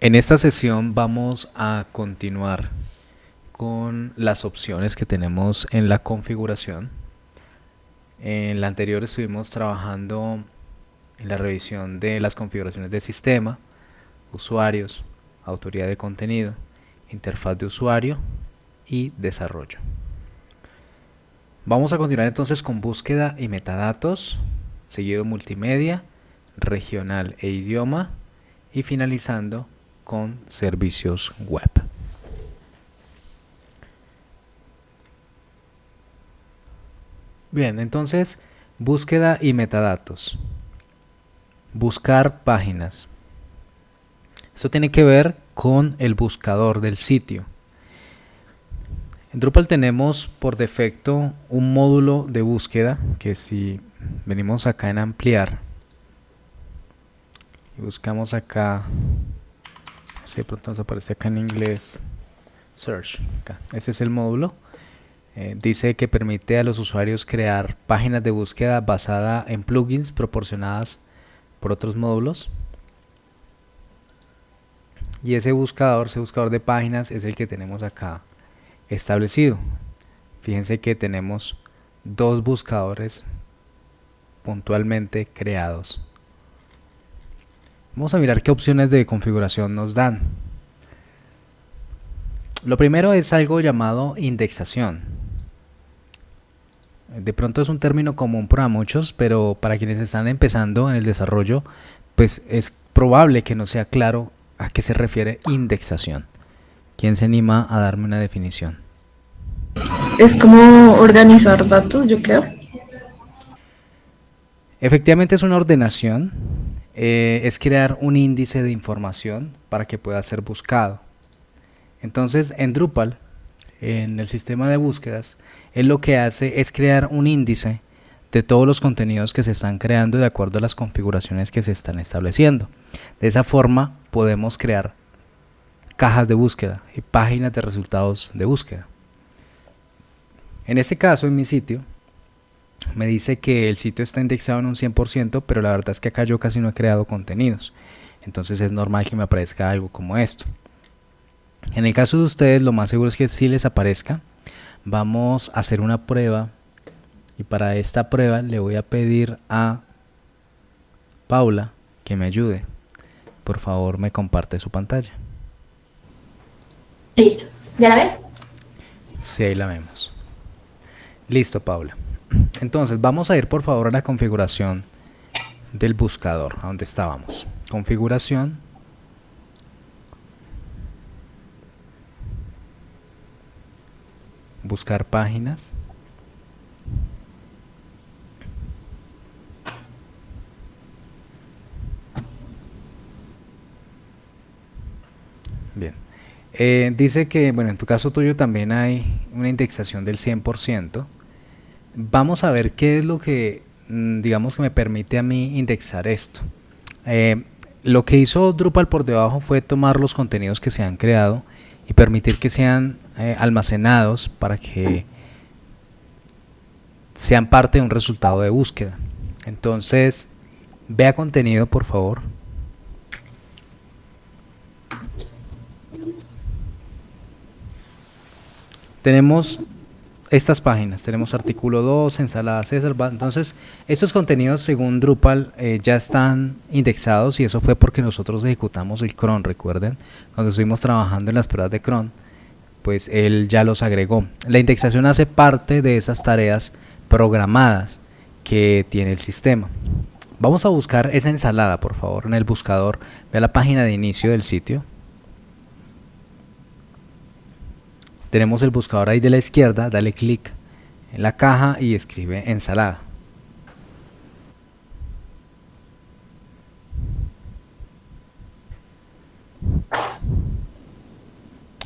En esta sesión vamos a continuar con las opciones que tenemos en la configuración. En la anterior estuvimos trabajando en la revisión de las configuraciones de sistema, usuarios, autoría de contenido, interfaz de usuario y desarrollo. Vamos a continuar entonces con búsqueda y metadatos, seguido multimedia, regional e idioma y finalizando con servicios web. Bien, entonces búsqueda y metadatos. Buscar páginas. Esto tiene que ver con el buscador del sitio. En Drupal tenemos por defecto un módulo de búsqueda que si venimos acá en ampliar y buscamos acá, no sé, de pronto nos aparece acá en inglés search, acá. Ese es el módulo. Dice que permite a los usuarios crear páginas de búsqueda basada en plugins proporcionadas por otros módulos. Y ese buscador de páginas es el que tenemos acá establecido. Fíjense que tenemos dos buscadores puntualmente creados. Vamos a mirar qué opciones de configuración nos dan. Lo primero es algo llamado indexación. De pronto es un término común para muchos, pero para quienes están empezando en el desarrollo, pues es probable que no sea claro a qué se refiere indexación. ¿Quién se anima a darme una definición? Es como organizar datos, yo creo. Efectivamente es una ordenación, es crear un índice de información para que pueda ser buscado. Entonces en Drupal, en el sistema de búsquedas, él lo que hace es crear un índice de todos los contenidos que se están creando de acuerdo a las configuraciones que se están estableciendo. De esa forma podemos crear cajas de búsqueda y páginas de resultados de búsqueda. En este caso, en mi sitio, me dice que el sitio está indexado en un 100%, pero la verdad es que acá yo casi no he creado contenidos. Entonces es normal que me aparezca algo como esto. En el caso de ustedes, lo más seguro es que sí les aparezca. Vamos a hacer una prueba y para esta prueba le voy a pedir a Paula que me ayude. Por favor, me comparte su pantalla. Listo. ¿Ya la ven? Sí, ahí la vemos. Listo, Paula. Entonces vamos a ir por favor a la configuración del buscador, a donde estábamos. Configuración. Buscar páginas. Bien. Dice que, bueno, en tu caso tuyo también hay una indexación del 100%. Vamos a ver qué es lo que, digamos, que me permite a mí indexar esto. Lo que hizo Drupal por debajo fue tomar los contenidos que se han creado y permitir que sean almacenados para que sean parte de un resultado de búsqueda. Entonces, vea contenido, por favor. Tenemos estas páginas, tenemos artículo 2, ensalada César, entonces estos contenidos según Drupal ya están indexados y eso fue porque nosotros ejecutamos el cron, recuerden, cuando estuvimos trabajando en las pruebas de cron, pues él ya los agregó. La indexación hace parte de esas tareas programadas que tiene el sistema. Vamos a buscar esa ensalada, por favor, en el buscador, vea la página de inicio del sitio. Tenemos el buscador ahí de la izquierda, dale clic en la caja y escribe ensalada.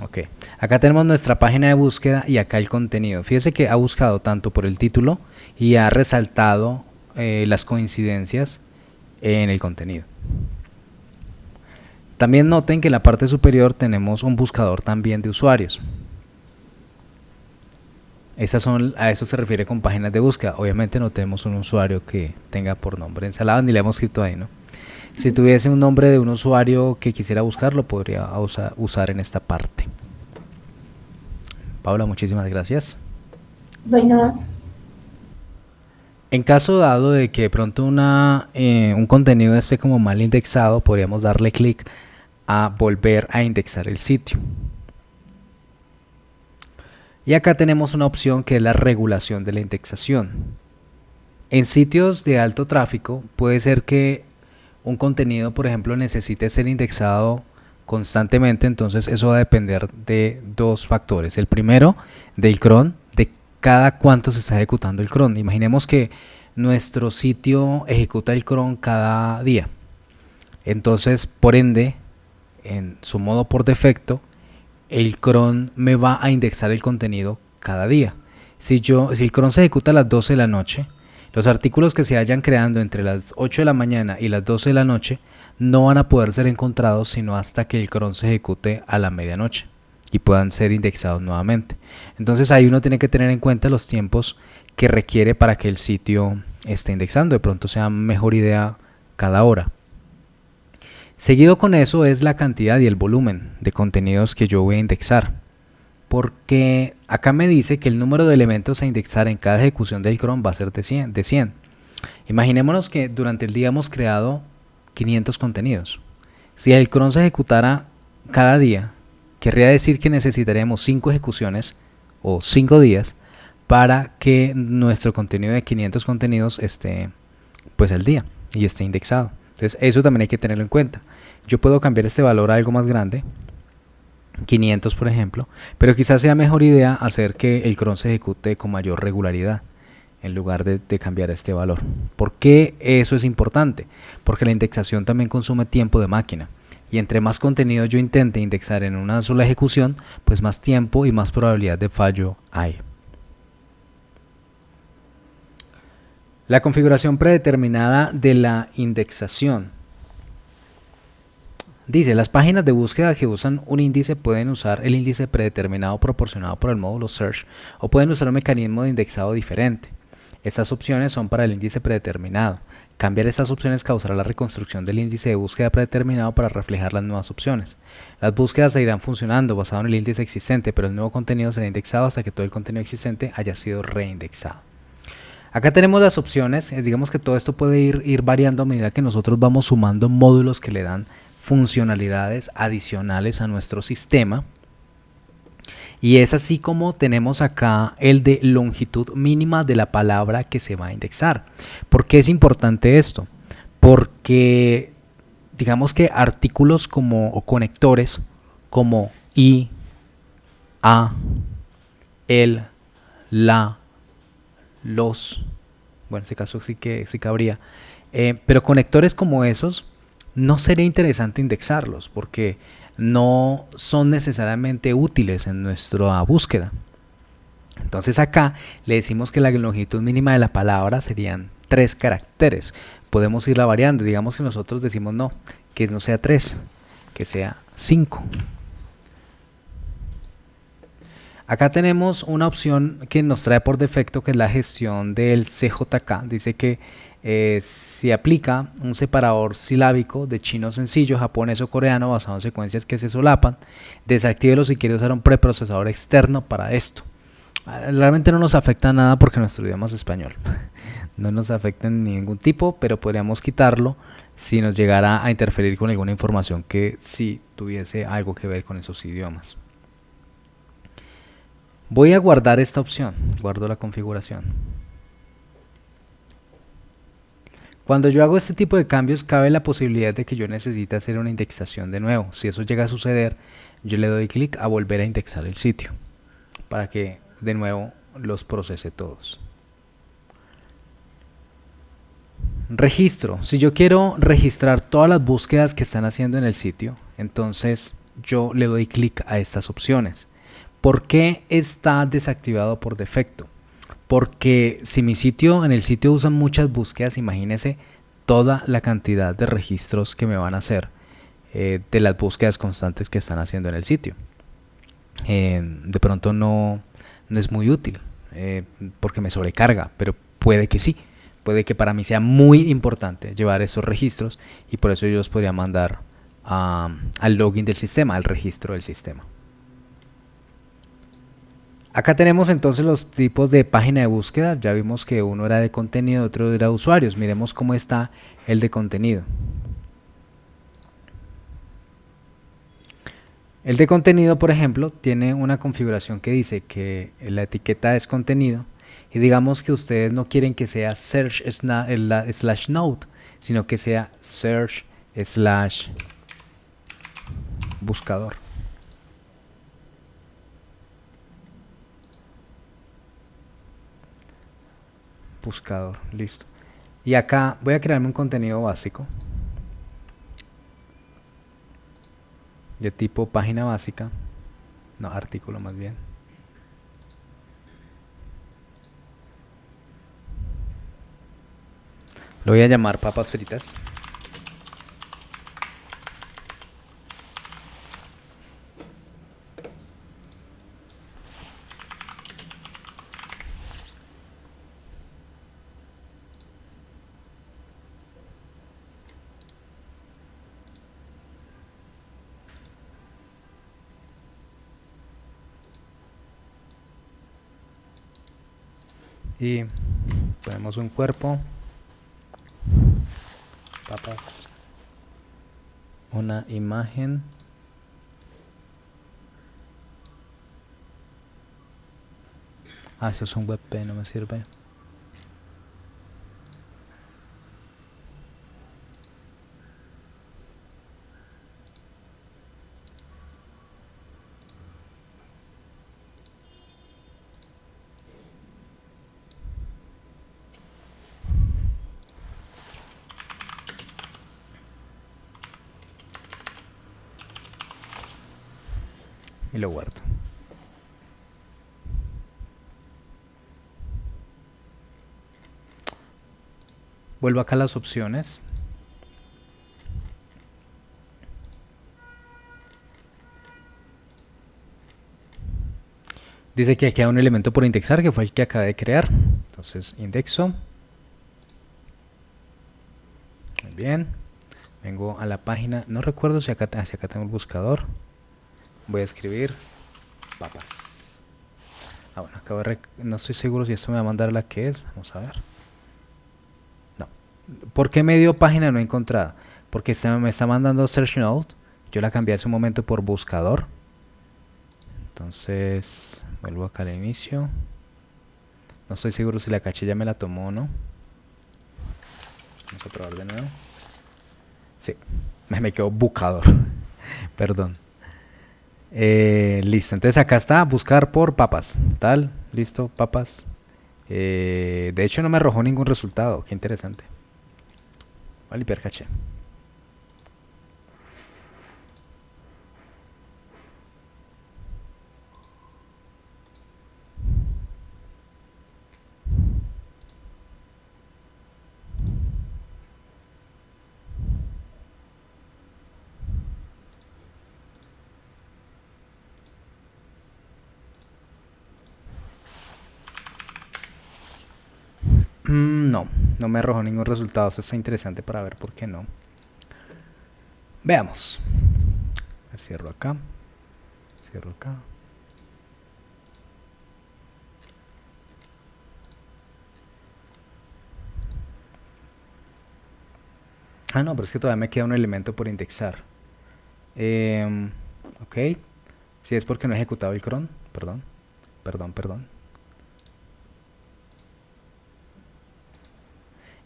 Ok, acá tenemos nuestra página de búsqueda y acá el contenido. Fíjese que ha buscado tanto por el título y ha resaltado las coincidencias en el contenido. También noten que en la parte superior tenemos un buscador también de usuarios. A eso se refiere con páginas de búsqueda. Obviamente no tenemos un usuario que tenga por nombre ensalada, ni le hemos escrito ahí, ¿no? Si tuviese un nombre de un usuario que quisiera buscarlo, podría usar en esta parte. Paula, muchísimas gracias. Bueno, En caso dado de que de pronto un contenido esté como mal indexado, podríamos darle clic a volver a indexar el sitio. Y acá tenemos una opción que es la regulación de la indexación. En sitios de alto tráfico puede ser que un contenido, por ejemplo, necesite ser indexado constantemente, entonces eso va a depender de dos factores. El primero, del cron, de cada cuánto se está ejecutando el cron. Imaginemos que nuestro sitio ejecuta el cron cada día. Entonces, por ende, en su modo por defecto, el cron me va a indexar el contenido cada día. Si el cron se ejecuta a las 12 de la noche, los artículos que se vayan creando entre las 8 de la mañana y las 12 de la noche no van a poder ser encontrados sino hasta que el cron se ejecute a la medianoche y puedan ser indexados nuevamente. Entonces ahí uno tiene que tener en cuenta los tiempos que requiere para que el sitio esté indexando. De pronto sea mejor idea cada hora. Seguido con eso es la cantidad y el volumen de contenidos que yo voy a indexar. Porque acá me dice que el número de elementos a indexar en cada ejecución del cron va a ser de 100. Imaginémonos que durante el día hemos creado 500 contenidos. Si el cron se ejecutara cada día, querría decir que necesitaremos 5 ejecuciones o 5 días para que nuestro contenido de 500 contenidos esté pues al día y esté indexado. Entonces eso también hay que tenerlo en cuenta. Yo puedo cambiar este valor a algo más grande, 500 por ejemplo, pero quizás sea mejor idea hacer que el cron se ejecute con mayor regularidad en lugar de cambiar este valor. ¿Por qué eso es importante? Porque la indexación también consume tiempo de máquina y entre más contenido yo intente indexar en una sola ejecución, pues más tiempo y más probabilidad de fallo hay. La configuración predeterminada de la indexación. Dice, las páginas de búsqueda que usan un índice pueden usar el índice predeterminado proporcionado por el módulo Search o pueden usar un mecanismo de indexado diferente. Estas opciones son para el índice predeterminado. Cambiar estas opciones causará la reconstrucción del índice de búsqueda predeterminado para reflejar las nuevas opciones. Las búsquedas seguirán funcionando basado en el índice existente, pero el nuevo contenido será indexado hasta que todo el contenido existente haya sido reindexado. Acá tenemos las opciones, digamos que todo esto puede ir variando a medida que nosotros vamos sumando módulos que le dan funcionalidades adicionales a nuestro sistema. Y es así como tenemos acá el de longitud mínima de la palabra que se va a indexar. ¿Por qué es importante esto? Porque digamos que artículos o conectores como i, a, el, la, los, bueno, en este caso sí que cabría, pero conectores como esos no sería interesante indexarlos porque no son necesariamente útiles en nuestra búsqueda. Entonces acá le decimos que la longitud mínima de la palabra serían 3 caracteres. Podemos irla variando, digamos que nosotros decimos no, que no sea 3, que sea 5. Acá tenemos una opción que nos trae por defecto, que es la gestión del CJK. Dice que se aplica un separador silábico de chino sencillo, japonés o coreano basado en secuencias que se solapan. Desactívelo si quiere usar un preprocesador externo para esto. Realmente no nos afecta nada porque nuestro idioma es español. No nos afecta en ningún tipo, pero podríamos quitarlo si nos llegara a interferir con alguna información que sí tuviese algo que ver con esos idiomas. Voy a guardar esta opción, guardo la configuración. Cuando yo hago este tipo de cambios, cabe la posibilidad de que yo necesite hacer una indexación de nuevo. Si eso llega a suceder, yo le doy clic a volver a indexar el sitio para que de nuevo los procese todos. Registro. Si yo quiero registrar todas las búsquedas que están haciendo en el sitio, entonces yo le doy clic a estas opciones. ¿Por qué está desactivado por defecto? Porque si en el sitio usan muchas búsquedas, imagínense toda la cantidad de registros que me van a hacer de las búsquedas constantes que están haciendo en el sitio. De pronto no es muy útil porque me sobrecarga, pero puede que sí. puede que para mí sea muy importante llevar esos registros y por eso yo los podría mandar al login del sistema, al registro del sistema. Acá tenemos entonces los tipos de página de búsqueda. Ya vimos que uno era de contenido, otro era de usuarios. Miremos cómo está el de contenido. El de contenido, por ejemplo, tiene una configuración que dice que la etiqueta es contenido y digamos que ustedes no quieren que sea search slash node, sino que sea search slash buscador. Buscador, listo. Y acá voy a crearme un contenido básico de tipo página básica, no, artículo más bien. Lo voy a llamar papas fritas. Y ponemos un cuerpo, papas, una imagen, eso es un WebP, no me sirve. Y lo guardo. Vuelvo acá a las opciones. Dice que queda un elemento por indexar, que fue el que acabé de crear. Entonces indexo. Muy bien. Vengo a la página. No recuerdo si acá tengo el buscador. Voy a escribir papas. Bueno, no estoy seguro si esto me va a mandar a la que es. Vamos a ver. No. ¿Por qué me dio página no encontrada? Porque me está mandando search node. Yo la cambié hace un momento por buscador. Entonces vuelvo acá al inicio. No estoy seguro si la caché ya me la tomó o no. Vamos a probar de nuevo. Sí, me quedó buscador. Perdón. Listo, entonces acá está, buscar por papas. Tal, listo, papas. De hecho no me arrojó ningún resultado. Qué interesante. Voy a limpiar caché. No me arrojó ningún resultado. Eso está interesante para ver por qué no. Veamos. A ver, cierro acá. Cierro acá. No, pero es que todavía me queda un elemento por indexar. Ok. Si es porque no he ejecutado el cron. Perdón.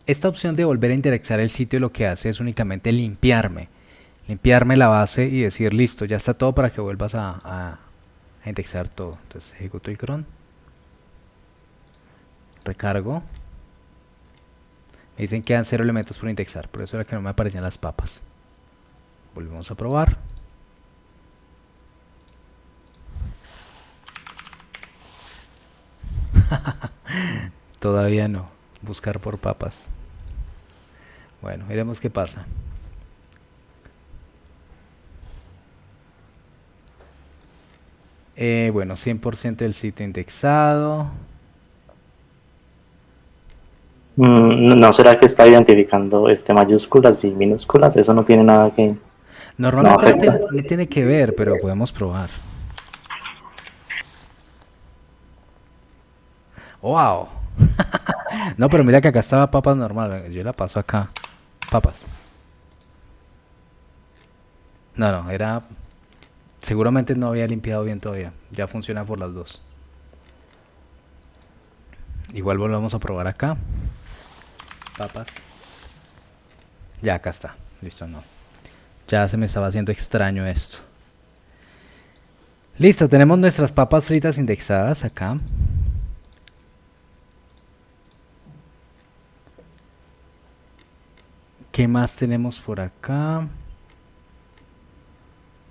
Esta opción de volver a indexar el sitio lo que hace es únicamente limpiarme la base y decir listo, ya está todo para que vuelvas a indexar todo. Entonces ejecuto el cron, recargo, me dicen que quedan 0 elementos por indexar, por eso era que no me aparecían las papas. Volvemos a probar. Todavía no. Buscar por papas. Bueno, veremos qué pasa. Bueno, 100% del sitio indexado. ¿No será que está identificando mayúsculas y minúsculas? Eso no tiene nada que... No Normalmente afecta. no tiene que ver, pero podemos probar. ¡Wow! No, pero mira que acá estaba papas normal. Venga, yo la paso acá. Papas. No, era... Seguramente no había limpiado bien todavía. Ya funciona por las dos. Igual volvemos a probar acá. Papas. Ya, acá está. Listo, no. Ya se me estaba haciendo extraño esto. Listo, tenemos nuestras papas fritas indexadas acá. ¿Qué más tenemos por acá?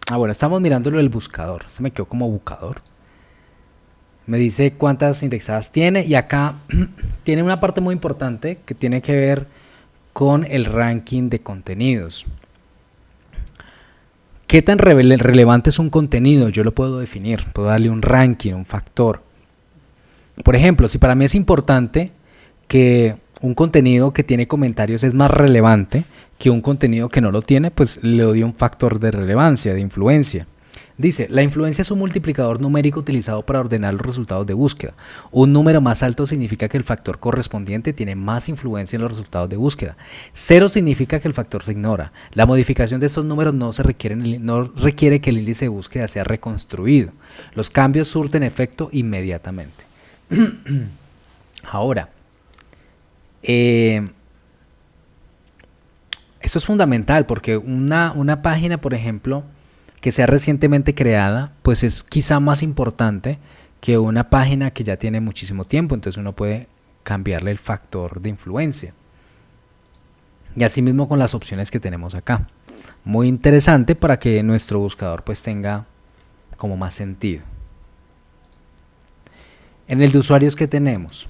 Ah, bueno, estamos mirándolo del buscador. Se me quedó como buscador. Me dice cuántas indexadas tiene. Y acá tiene una parte muy importante que tiene que ver con el ranking de contenidos. ¿Qué tan relevante es un contenido? Yo lo puedo definir. Puedo darle un ranking, un factor. Por ejemplo, si para mí es importante que un contenido que tiene comentarios es más relevante que un contenido que no lo tiene, pues le doy un factor de relevancia, de influencia. Dice, la influencia es un multiplicador numérico utilizado para ordenar los resultados de búsqueda. Un número más alto significa que el factor correspondiente tiene más influencia en los resultados de búsqueda. 0 significa que el factor se ignora. La modificación de estos números no requiere que el índice de búsqueda sea reconstruido. Los cambios surten efecto inmediatamente. Ahora, esto es fundamental porque una página, por ejemplo, que sea recientemente creada, pues es quizá más importante que una página que ya tiene muchísimo tiempo. Entonces uno puede cambiarle el factor de influencia. Y así mismo con las opciones que tenemos acá. Muy interesante para que nuestro buscador pues tenga como más sentido. En el de usuarios, ¿qué tenemos?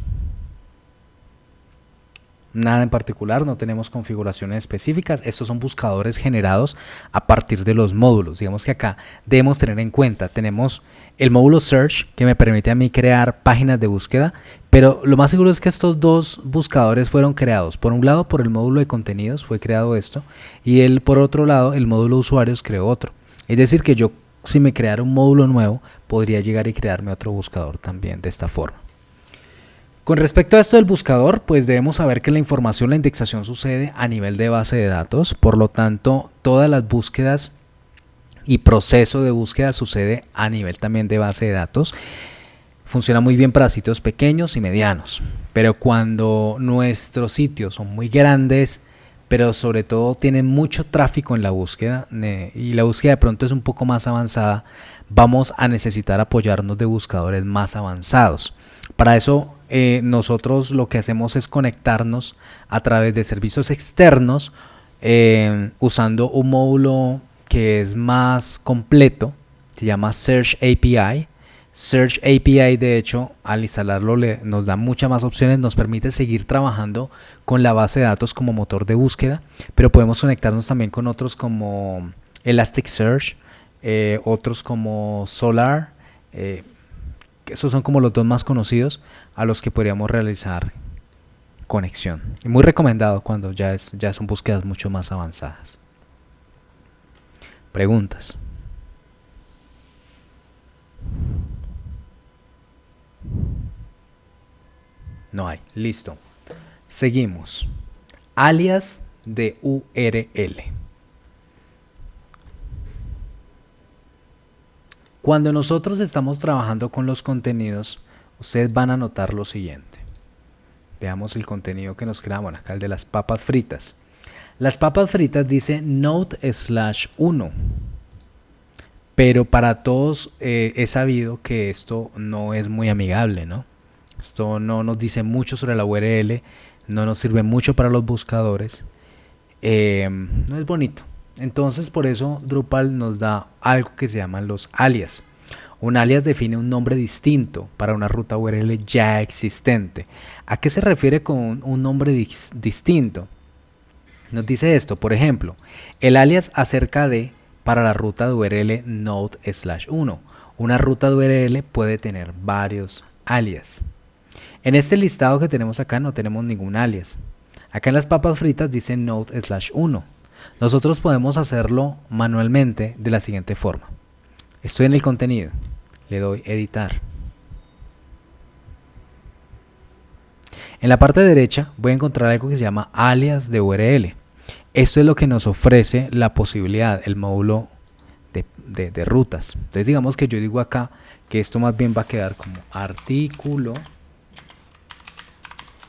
Nada en particular, no tenemos configuraciones específicas. Estos son buscadores generados a partir de los módulos. Digamos que acá debemos tener en cuenta, tenemos el módulo Search que me permite a mí crear páginas de búsqueda, pero lo más seguro es que estos dos buscadores fueron creados. Por un lado, por el módulo de contenidos fue creado esto, y por otro lado, el módulo usuarios creó otro. Es decir, que yo, si me creara un módulo nuevo, podría llegar y crearme otro buscador también de esta forma. Con respecto a esto del buscador, pues debemos saber que la información, la indexación sucede a nivel de base de datos, por lo tanto, todas las búsquedas y proceso de búsqueda sucede a nivel también de base de datos. Funciona muy bien para sitios pequeños y medianos, pero cuando nuestros sitios son muy grandes, pero sobre todo tienen mucho tráfico en la búsqueda y la búsqueda de pronto es un poco más avanzada, vamos a necesitar apoyarnos de buscadores más avanzados. Para eso nosotros lo que hacemos es conectarnos a través de servicios externos usando un módulo que es más completo, se llama Search API. Search API, de hecho, al instalarlo nos da muchas más opciones, nos permite seguir trabajando con la base de datos como motor de búsqueda, pero podemos conectarnos también con otros como Elasticsearch, otros como Solar, esos son como los dos más conocidos a los que podríamos realizar conexión. Y muy recomendado cuando ya son búsquedas mucho más avanzadas. Preguntas. No hay. Listo. Seguimos. Alias de URL. Cuando nosotros estamos trabajando con los contenidos, ustedes van a notar lo siguiente. Veamos el contenido que nos creamos. Acá el de las papas fritas. Las papas fritas dice Node/1. Pero para todos es sabido que esto no es muy amigable, ¿no? Esto no nos dice mucho sobre la URL, no nos sirve mucho para los buscadores, no es bonito. Entonces por eso Drupal nos da algo que se llaman los alias. Un alias define un nombre distinto para una ruta URL ya existente. ¿A qué se refiere con un nombre distinto? Nos dice esto, por ejemplo, el alias acerca de para la ruta de URL Node/1. Una ruta de URL puede tener varios alias. En este listado que tenemos acá no tenemos ningún alias. Acá en las papas fritas dice node/1. Nosotros podemos hacerlo manualmente de la siguiente forma. Estoy en el contenido, le doy editar. En la parte derecha voy a encontrar algo que se llama alias de URL. Esto es lo que nos ofrece la posibilidad, el módulo de rutas. Entonces digamos que yo digo acá que esto más bien va a quedar como artículo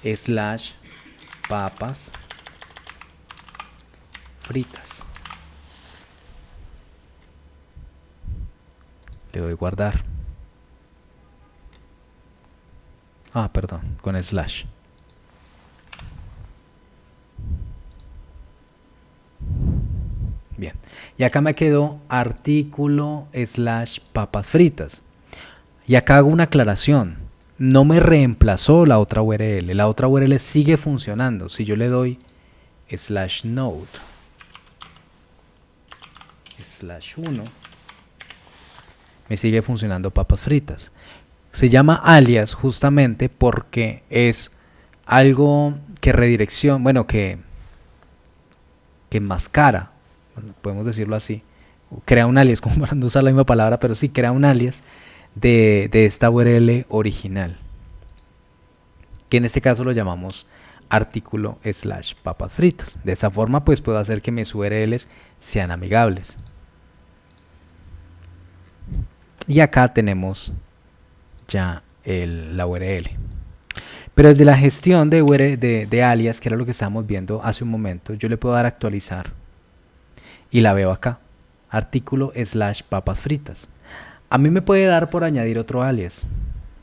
/ papas fritas. Le doy guardar. Perdón, con slash. Bien, y acá me quedó artículo / papas fritas. Y acá hago una aclaración. No me reemplazó la otra URL. La otra URL sigue funcionando. Si yo le doy /node /1, me sigue funcionando papas fritas. Se llama alias justamente porque es algo que redirecciona, bueno, que enmascara, bueno, podemos decirlo así, crea un alias, como para no usar la misma palabra, pero sí crea un alias de esta URL original, que en este caso lo llamamos artículo / papas fritas. De esa forma pues puedo hacer que mis URLs sean amigables. Y acá tenemos ya la URL. Pero desde la gestión de alias, que era lo que estábamos viendo hace un momento, yo le puedo dar a actualizar y la veo acá, artículo / papas fritas. A mí me puede dar por añadir otro alias.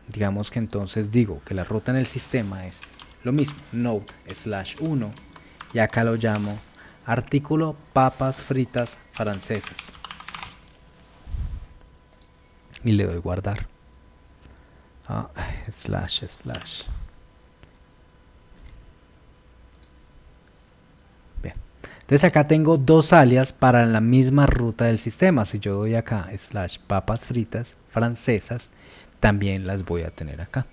Digamos que entonces digo que la ruta en el sistema es lo mismo, node /1, y acá lo llamo artículo papas fritas francesas. Y le doy guardar. // Bien. Entonces acá tengo dos alias para la misma ruta del sistema. Si yo doy acá / papas fritas francesas, también las voy a tener acá.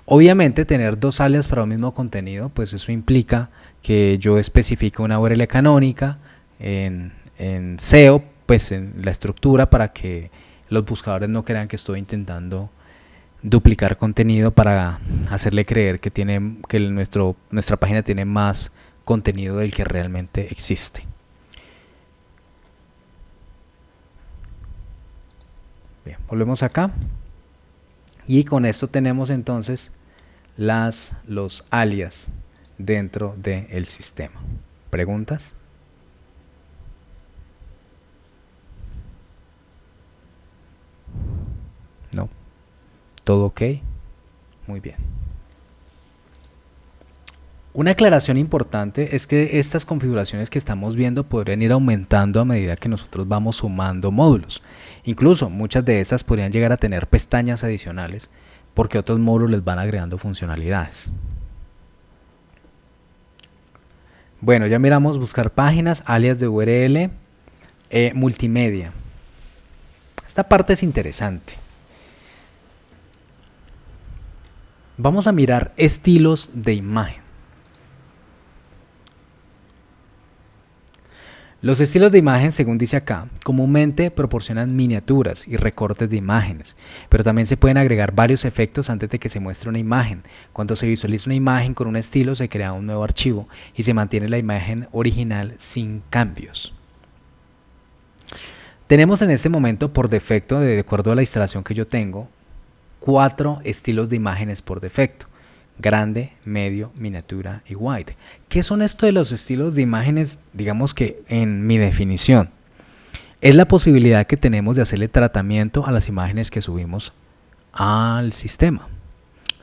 Obviamente tener dos alias para un mismo contenido, pues eso implica que yo especifique una URL canónica en SEO, pues en la estructura, para que los buscadores no crean que estoy intentando duplicar contenido para hacerle creer que nuestra página tiene más contenido del que realmente existe. Bien, volvemos acá. Y con esto tenemos entonces los alias dentro del sistema. ¿Preguntas? ¿No? ¿Todo ok? Muy bien. Una aclaración importante es que estas configuraciones que estamos viendo podrían ir aumentando a medida que nosotros vamos sumando módulos. Incluso muchas de esas podrían llegar a tener pestañas adicionales porque otros módulos les van agregando funcionalidades. Bueno, ya miramos buscar páginas, alias de URL, multimedia. Esta parte es interesante. Vamos a mirar estilos de imagen. Los estilos de imagen, según dice acá, comúnmente proporcionan miniaturas y recortes de imágenes, pero también se pueden agregar varios efectos antes de que se muestre una imagen. Cuando se visualiza una imagen con un estilo, se crea un nuevo archivo y se mantiene la imagen original sin cambios. Tenemos en este momento por defecto, de acuerdo a la instalación que yo tengo, 4 estilos de imágenes por defecto: grande, medio, miniatura y wide. ¿Qué son esto de los estilos de imágenes? Digamos que en mi definición es la posibilidad que tenemos de hacerle tratamiento a las imágenes que subimos al sistema,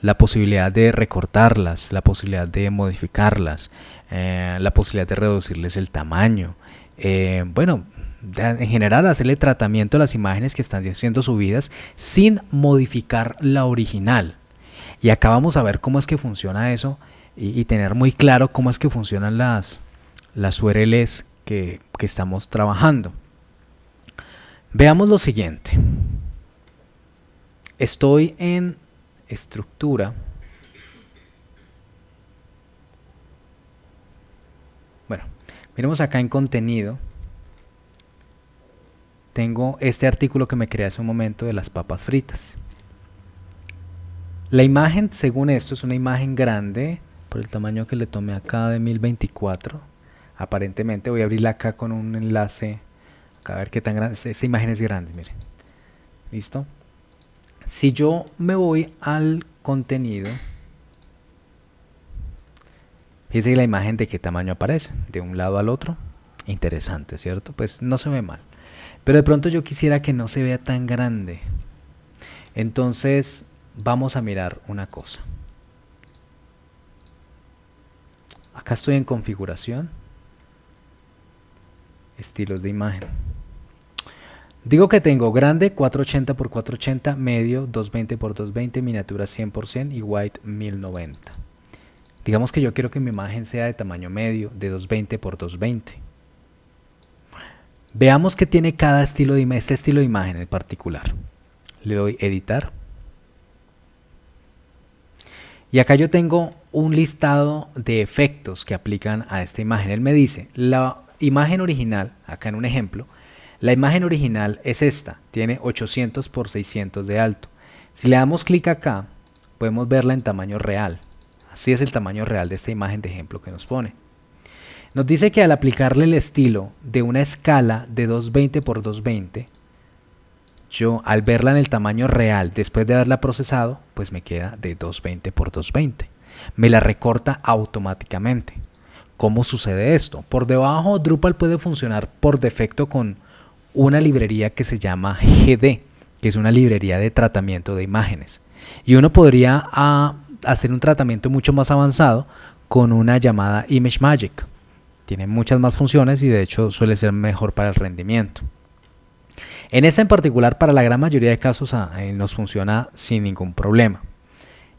la posibilidad de recortarlas, la posibilidad de modificarlas, la posibilidad de reducirles el tamaño, bueno, en general hacerle tratamiento a las imágenes que están siendo subidas sin modificar la original. Y acá vamos a ver cómo es que funciona eso y tener muy claro cómo es que funcionan las URLs que estamos trabajando. Veamos lo siguiente. Estoy en estructura Bueno, miremos acá en contenido. Tengo este artículo que me creé hace un momento de las papas fritas. La imagen, según esto, es una imagen grande, por el tamaño que le tomé acá de 1024. Aparentemente voy a abrirla acá con un enlace, acá a ver qué tan grande. Esta imagen es grande, miren. ¿Listo? Si yo me voy al contenido, fíjense la imagen de qué tamaño aparece, de un lado al otro. Interesante, ¿cierto? Pues no se ve mal. Pero de pronto yo quisiera que no se vea tan grande. Entonces vamos a mirar una cosa. Acá estoy en configuración, estilos de imagen. Digo que tengo grande 480 x 480, medio 220 x 220, miniatura 100% y white 1090. Digamos que yo quiero que mi imagen sea de tamaño medio, de 220 x 220. Veamos qué tiene cada estilo de imagen, este estilo de imagen en particular. Le doy editar. Y acá yo tengo un listado de efectos que aplican a esta imagen. Él me dice, la imagen original, acá en un ejemplo, la imagen original es esta, tiene 800 x 600 de alto. Si le damos clic acá, podemos verla en tamaño real. Así es el tamaño real de esta imagen de ejemplo que nos pone. Nos dice que al aplicarle el estilo de una escala de 220 x 220, yo al verla en el tamaño real después de haberla procesado, pues me queda de 220 x 220. Me la recorta automáticamente. ¿Cómo sucede esto? Por debajo Drupal puede funcionar por defecto con una librería que se llama GD, que es una librería de tratamiento de imágenes. Y uno podría hacer un tratamiento mucho más avanzado con una llamada ImageMagick. Tiene muchas más funciones y de hecho suele ser mejor para el rendimiento. En esa en particular, para la gran mayoría de casos nos funciona sin ningún problema.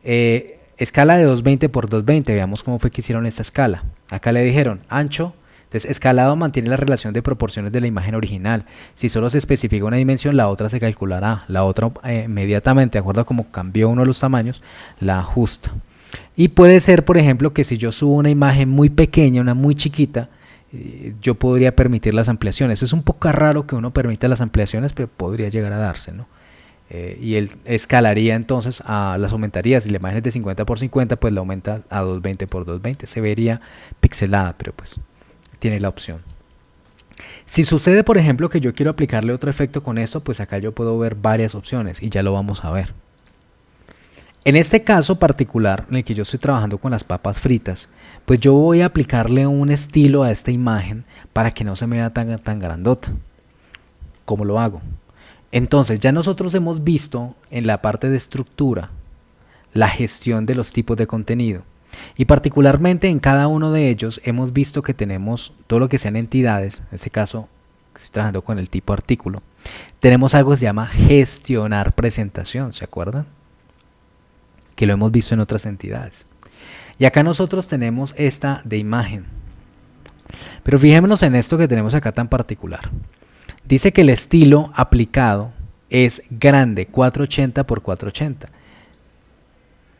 Escala de 220 x 220, veamos cómo fue que hicieron esta escala. Acá le dijeron ancho, entonces escalado mantiene la relación de proporciones de la imagen original. Si solo se especifica una dimensión, la otra se calculará. La otra inmediatamente, de acuerdo a cómo cambió uno de los tamaños, la ajusta. Y puede ser, por ejemplo, que si yo subo una imagen muy pequeña, una muy chiquita, yo podría permitir las ampliaciones. Es un poco raro que uno permita las ampliaciones, pero podría llegar a darse, ¿no? Y él escalaría entonces, las aumentaría. Si la imagen es de 50 x 50, pues la aumenta a 220 x 220. Se vería pixelada, pero pues tiene la opción. Si sucede, por ejemplo, que yo quiero aplicarle otro efecto con esto, pues acá yo puedo ver varias opciones y ya lo vamos a ver. En este caso particular, en el que yo estoy trabajando con las papas fritas, pues yo voy a aplicarle un estilo a esta imagen para que no se me vea tan grandota. ¿Cómo lo hago? Entonces ya nosotros hemos visto en la parte de estructura la gestión de los tipos de contenido. Y particularmente en cada uno de ellos hemos visto que tenemos todo lo que sean entidades. En este caso estoy trabajando con el tipo artículo. Tenemos algo que se llama gestionar presentación, ¿se acuerdan? Que lo hemos visto en otras entidades. Y acá nosotros tenemos esta de imagen. Pero fijémonos en esto que tenemos acá tan particular. Dice que el estilo aplicado es grande, 480 x 480.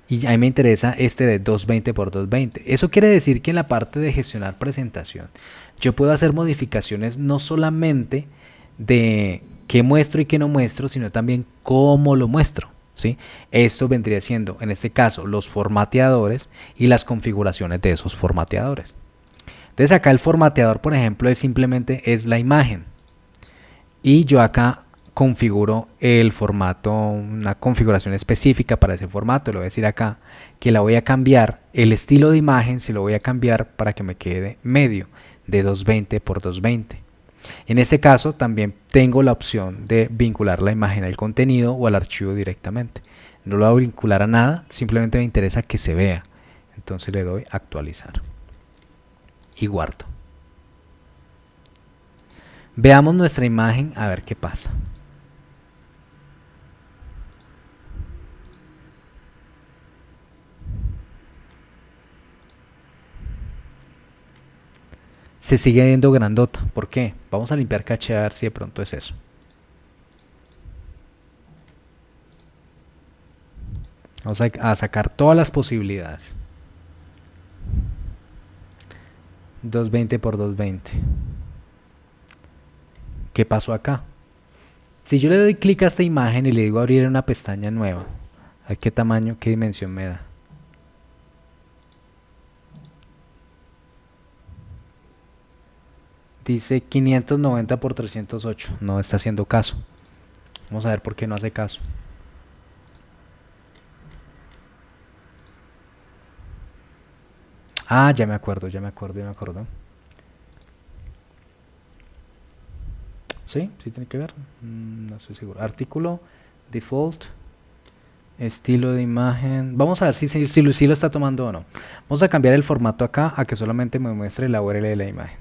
Y a mí me interesa este de 220 x 220. Eso quiere decir que en la parte de gestionar presentación, yo puedo hacer modificaciones no solamente de qué muestro y qué no muestro, sino también cómo lo muestro. ¿Sí? Esto vendría siendo, en este caso, los formateadores y las configuraciones de esos formateadores. Entonces acá el formateador, por ejemplo, simplemente es la imagen. Y yo acá configuro el formato, una configuración específica para ese formato. Le voy a decir acá que la voy a cambiar, el estilo de imagen se lo voy a cambiar para que me quede medio, de 220 x 220. En este caso también tengo la opción de vincular la imagen al contenido o al archivo directamente. No lo voy a vincular a nada, simplemente me interesa que se vea. Entonces le doy actualizar y guardo. Veamos nuestra imagen a ver qué pasa. Se sigue viendo grandota. ¿Por qué? Vamos a limpiar caché a ver si de pronto es eso. Vamos a sacar todas las posibilidades. 220 por 220. ¿Qué pasó acá? Si yo le doy clic a esta imagen y le digo abrir una pestaña nueva, a ver qué tamaño, qué dimensión me da. Dice 590 por 308. No está haciendo caso. Vamos a ver por qué no hace caso. Ah, ya me acuerdo. ¿Sí? ¿Sí tiene que ver? No estoy seguro. Artículo, default, estilo de imagen. Vamos a ver si lo está tomando o no. Vamos a cambiar el formato acá a que solamente me muestre la URL de la imagen.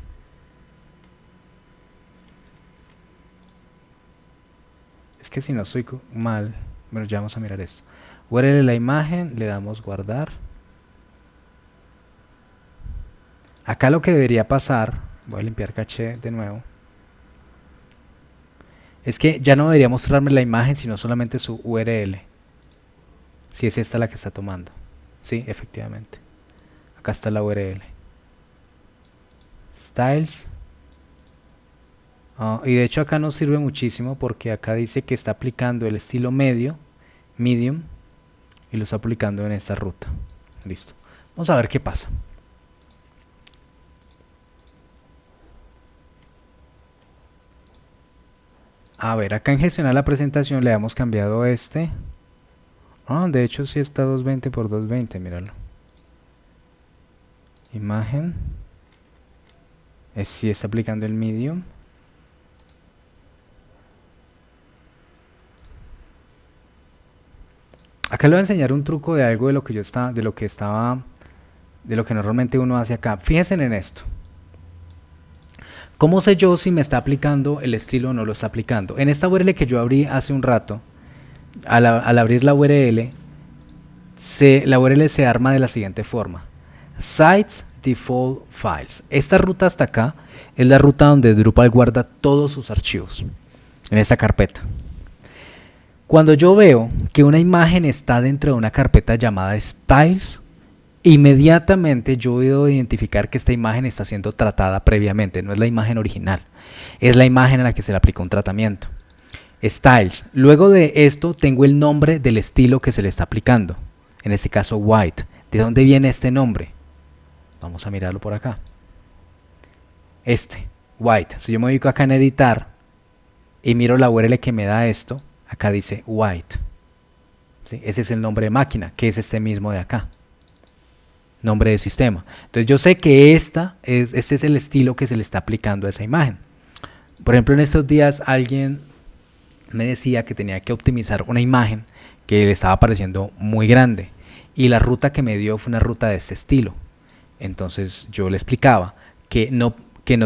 Es que si no estoy mal, bueno, ya vamos a mirar esto. URL de la imagen, le damos guardar. Acá lo que debería pasar, voy a limpiar caché de nuevo, es que ya no debería mostrarme la imagen, sino solamente su URL. Si es esta la que está tomando. Sí, efectivamente. Acá está la URL. Styles. Y de hecho acá nos sirve muchísimo porque acá dice que está aplicando el estilo medium, y lo está aplicando en esta ruta. Listo. Vamos a ver qué pasa. A ver, acá en gestionar la presentación le hemos cambiado este. De hecho sí está 220 por 220, míralo. Imagen. Sí está aplicando el medium. Acá le voy a enseñar un truco de algo de lo que normalmente uno hace acá. Fíjense en esto. ¿Cómo sé yo si me está aplicando el estilo o no lo está aplicando? En esta URL que yo abrí hace un rato, al abrir la URL se arma de la siguiente forma. Sites Default Files. Esta ruta hasta acá es la ruta donde Drupal guarda todos sus archivos en esa carpeta. Cuando yo veo que una imagen está dentro de una carpeta llamada Styles, inmediatamente yo debo identificar que esta imagen está siendo tratada previamente, no es la imagen original, es la imagen a la que se le aplicó un tratamiento. Styles. Luego de esto tengo el nombre del estilo que se le está aplicando, en este caso white. ¿De dónde viene este nombre? Vamos a mirarlo por acá. White. Si yo me ubico acá en editar y miro la URL que me da esto, acá dice white. ¿Sí? Ese es el nombre de máquina, que es este mismo de acá. Nombre de sistema. Entonces yo sé que este es el estilo que se le está aplicando a esa imagen. Por ejemplo, en estos días alguien me decía que tenía que optimizar una imagen que le estaba pareciendo muy grande y la ruta que me dio fue una ruta de este estilo. Entonces yo le explicaba que no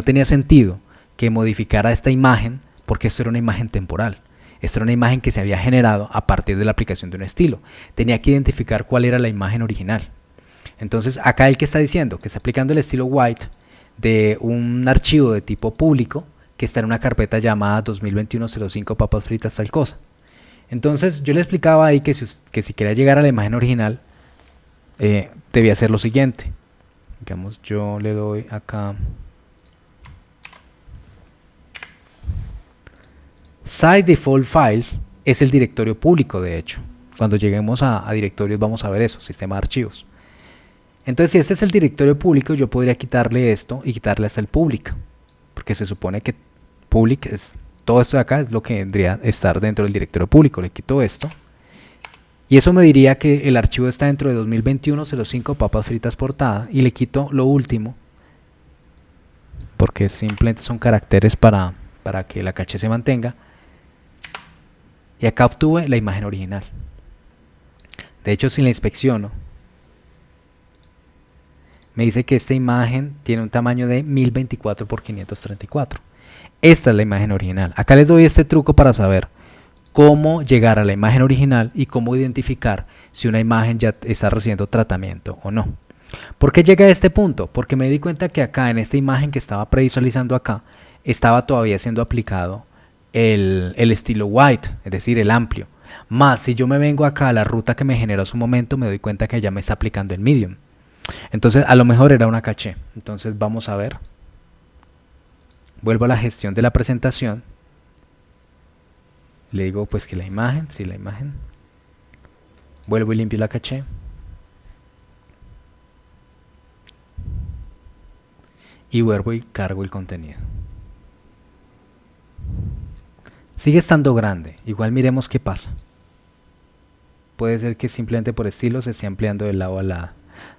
tenía sentido que modificara esta imagen porque esto era una imagen temporal. Esta era una imagen que se había generado a partir de la aplicación de un estilo. Tenía que identificar cuál era la imagen original. Entonces acá el que está diciendo que está aplicando el estilo white de un archivo de tipo público que está en una carpeta llamada 2021-05 papas fritas tal cosa. Entonces yo le explicaba ahí que si quería llegar a la imagen original debía hacer lo siguiente. Digamos, yo le doy acá Site Default Files, es el directorio público. De hecho, cuando lleguemos a directorios vamos a ver eso, sistema de archivos. Entonces si este es el directorio público, yo podría quitarle esto y quitarle hasta el public, porque se supone que public es todo esto de acá, es lo que vendría a estar dentro del directorio público. Le quito esto y eso me diría que el archivo está dentro de 2021-05 papas fritas portada, y le quito lo último porque simplemente son caracteres para que la caché se mantenga, y acá obtuve la imagen original. De hecho, si la inspecciono, me dice que esta imagen tiene un tamaño de 1024 por 534. Esta es la imagen original. Acá les doy este truco para saber cómo llegar a la imagen original y cómo identificar si una imagen ya está recibiendo tratamiento o no. ¿Por qué llegué a este punto? Porque me di cuenta que acá en esta imagen que estaba previsualizando acá, estaba todavía siendo aplicado el estilo white, es decir, el amplio. Más si yo me vengo acá a la ruta que me generó hace un momento, me doy cuenta que ya me está aplicando el medium. Entonces a lo mejor era una caché. Entonces vamos a ver. Vuelvo a la gestión de la presentación. Le digo pues que la imagen, sí, la imagen. Vuelvo y limpio la caché. Y vuelvo y cargo el contenido. Sigue estando grande. Igual miremos qué pasa. Puede ser que simplemente por estilo se esté ampliando de lado a lado.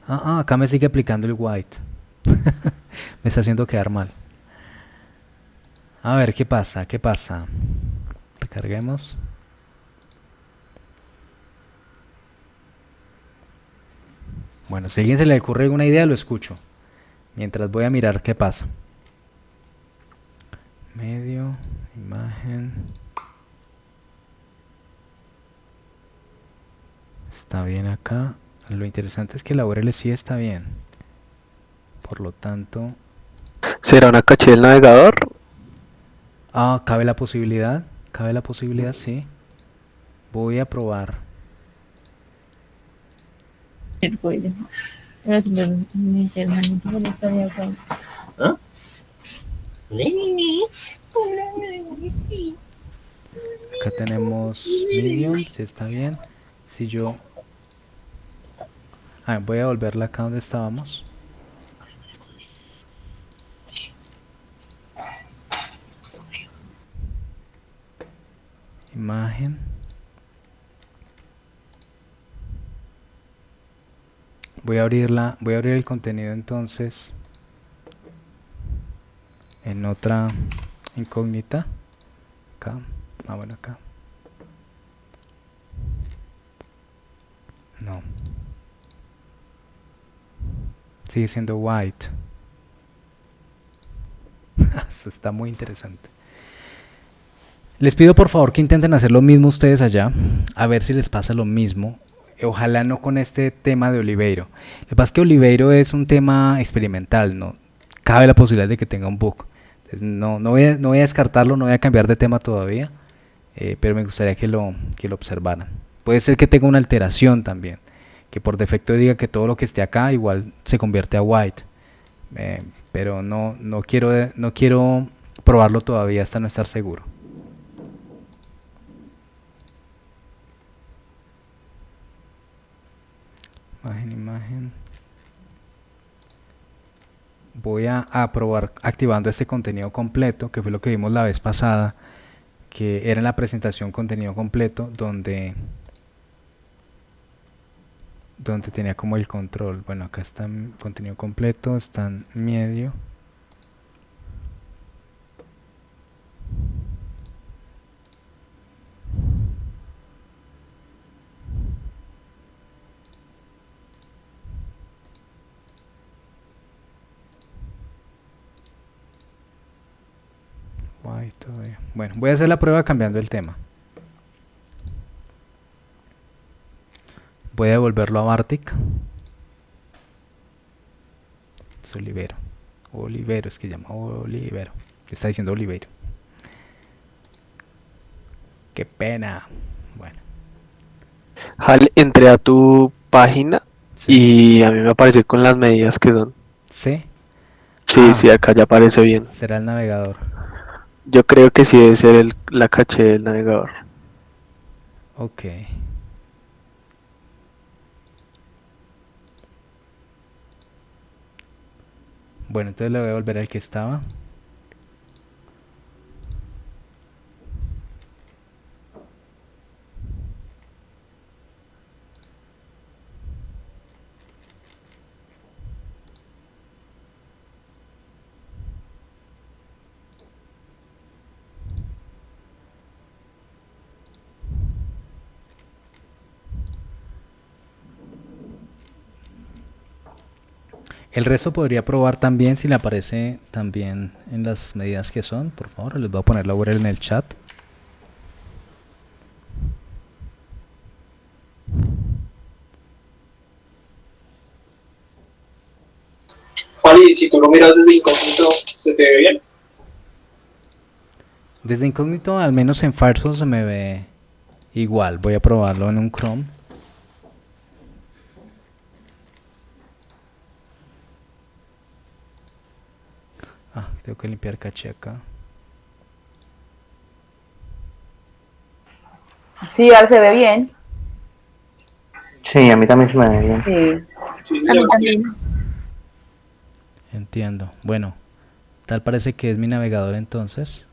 Acá me sigue aplicando el white. Me está haciendo quedar mal. A ver, ¿qué pasa? ¿Qué pasa? Recarguemos. Bueno, si a alguien se le ocurre alguna idea, lo escucho. Mientras voy a mirar qué pasa. Medio, imagen. Está bien acá. Lo interesante es que la URL sí está bien. Por lo tanto... ¿Será una caché del navegador? cabe la posibilidad. Cabe la posibilidad, sí. Voy a probar. ¿Ah? Acá tenemos medium, si está bien. Si yo... voy a volverla acá donde estábamos. Imagen. Voy a abrir el contenido entonces en otra incógnita. Acá. Bueno, acá. No. Sigue siendo white. Eso está muy interesante. Les pido por favor que intenten hacer lo mismo ustedes allá, a ver si les pasa lo mismo. Ojalá no con este tema de Oliveiro. Lo que pasa es que Oliveiro es un tema experimental, no cabe la posibilidad de que tenga un bug. Entonces no voy a descartarlo, no voy a cambiar de tema todavía, pero me gustaría que lo observaran. Puede ser que tenga una alteración también, que por defecto diga que todo lo que esté acá igual se convierte a white, pero no quiero probarlo todavía hasta no estar seguro. Imagen. Voy a probar activando este contenido completo, que fue lo que vimos la vez pasada, que era en la presentación contenido completo, donde tenía como el control. Bueno, acá está contenido completo, está en medio. Bueno, voy a hacer la prueba cambiando el tema. Voy a devolverlo a Bartik. Es Olivero. Olivero es que llama Olivero. Está diciendo Oliveiro. Qué pena. Bueno. Entré a tu página Sí. y a mí me apareció con las medidas que son. ¿Sí? Sí, acá ya aparece bien. Será el navegador. Yo creo que sí debe ser la caché del navegador. Ok. Bueno, entonces le voy a volver al que estaba. El resto podría probar también si le aparece también en las medidas que son. Por favor, les voy a poner la URL en el chat. Juan, y si tú lo miras desde incógnito, ¿se te ve bien? Desde incógnito, al menos en Firefox se me ve igual. Voy a probarlo en un Chrome. Tengo que limpiar caché acá. Sí, ahora se ve bien. Sí, a mí también se me ve bien. Sí. Sí, A mí señor. también. Entiendo. Bueno, tal parece que es mi navegador entonces.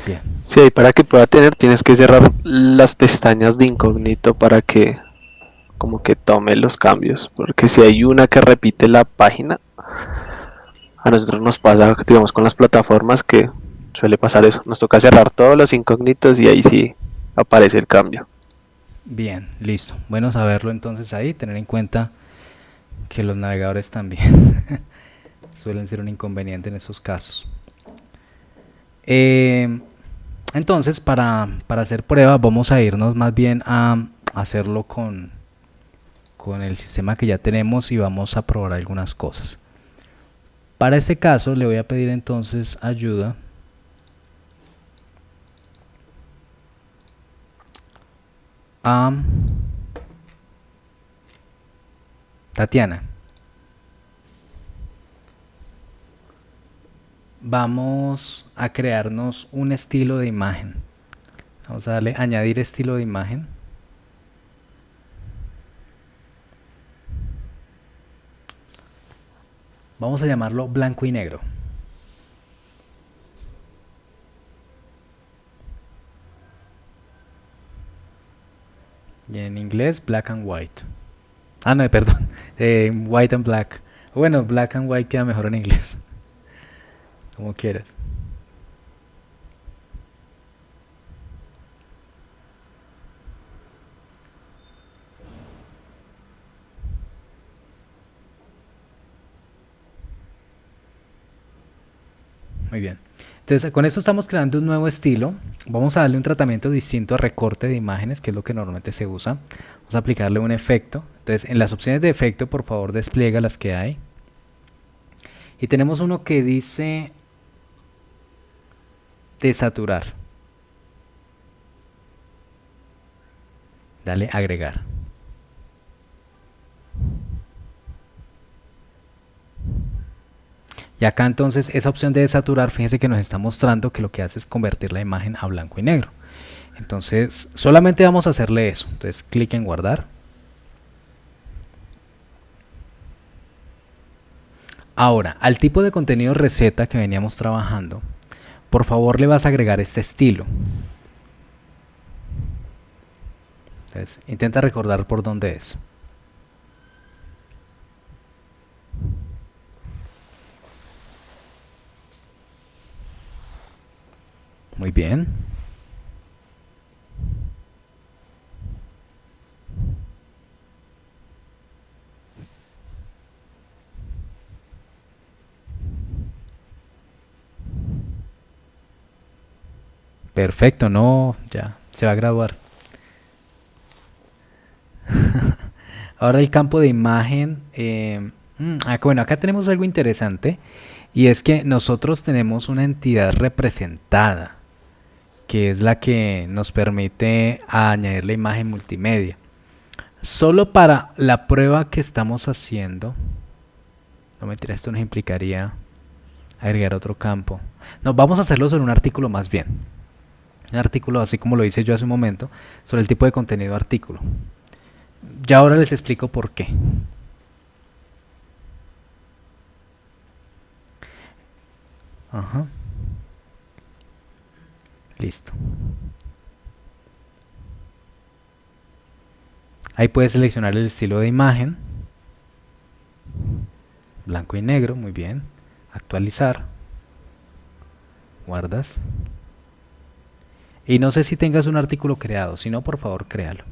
Bien. Sí, ahí para que pueda tener tienes que cerrar las pestañas de incógnito para que como que tome los cambios, porque si hay una que repite la página, a nosotros nos pasa, digamos, con las plataformas que suele pasar eso, nos toca cerrar todos los incógnitos y ahí sí aparece el cambio. Bien, listo. Bueno saberlo entonces ahí, tener en cuenta que los navegadores también suelen ser un inconveniente en esos casos. Entonces, para hacer pruebas, vamos a irnos más bien a hacerlo con el sistema que ya tenemos y vamos a probar algunas cosas. Para este caso, le voy a pedir entonces ayuda a Tatiana. Vamos a crearnos un estilo de imagen. Vamos a darle añadir estilo de imagen. Vamos a llamarlo blanco y negro. Y en inglés black and white. No, perdón. White and black. Bueno, black and white queda mejor en inglés. Como quieras. Muy bien. Entonces con esto estamos creando un nuevo estilo. Vamos a darle un tratamiento distinto a recorte de imágenes, que es lo que normalmente se usa. Vamos a aplicarle un efecto. Entonces en las opciones de efecto, por favor, despliega las que hay. Y tenemos uno que dice desaturar. Dale agregar. Y acá entonces esa opción de desaturar, fíjense que nos está mostrando que lo que hace es convertir la imagen a blanco y negro. Entonces solamente vamos a hacerle eso. Entonces clic en guardar. Ahora, al tipo de contenido receta que veníamos trabajando, por favor le vas a agregar este estilo. Entonces intenta recordar por dónde es. Muy bien. Perfecto, no, ya, se va a graduar. Ahora el campo de imagen. Bueno, acá tenemos algo interesante. Y es que nosotros tenemos una entidad representada, que es la que nos permite añadir la imagen multimedia. Solo para la prueba que estamos haciendo, no mentira, esto nos implicaría agregar otro campo. No, vamos a hacerlo sobre un artículo más bien. Un artículo, así como lo hice yo hace un momento, sobre el tipo de contenido artículo. Ya ahora les explico por qué. Ajá. Listo. Ahí puedes seleccionar el estilo de imagen. Blanco y negro, muy bien. Actualizar. Guardas. Y no sé si tengas un artículo creado, si no, por favor, créalo.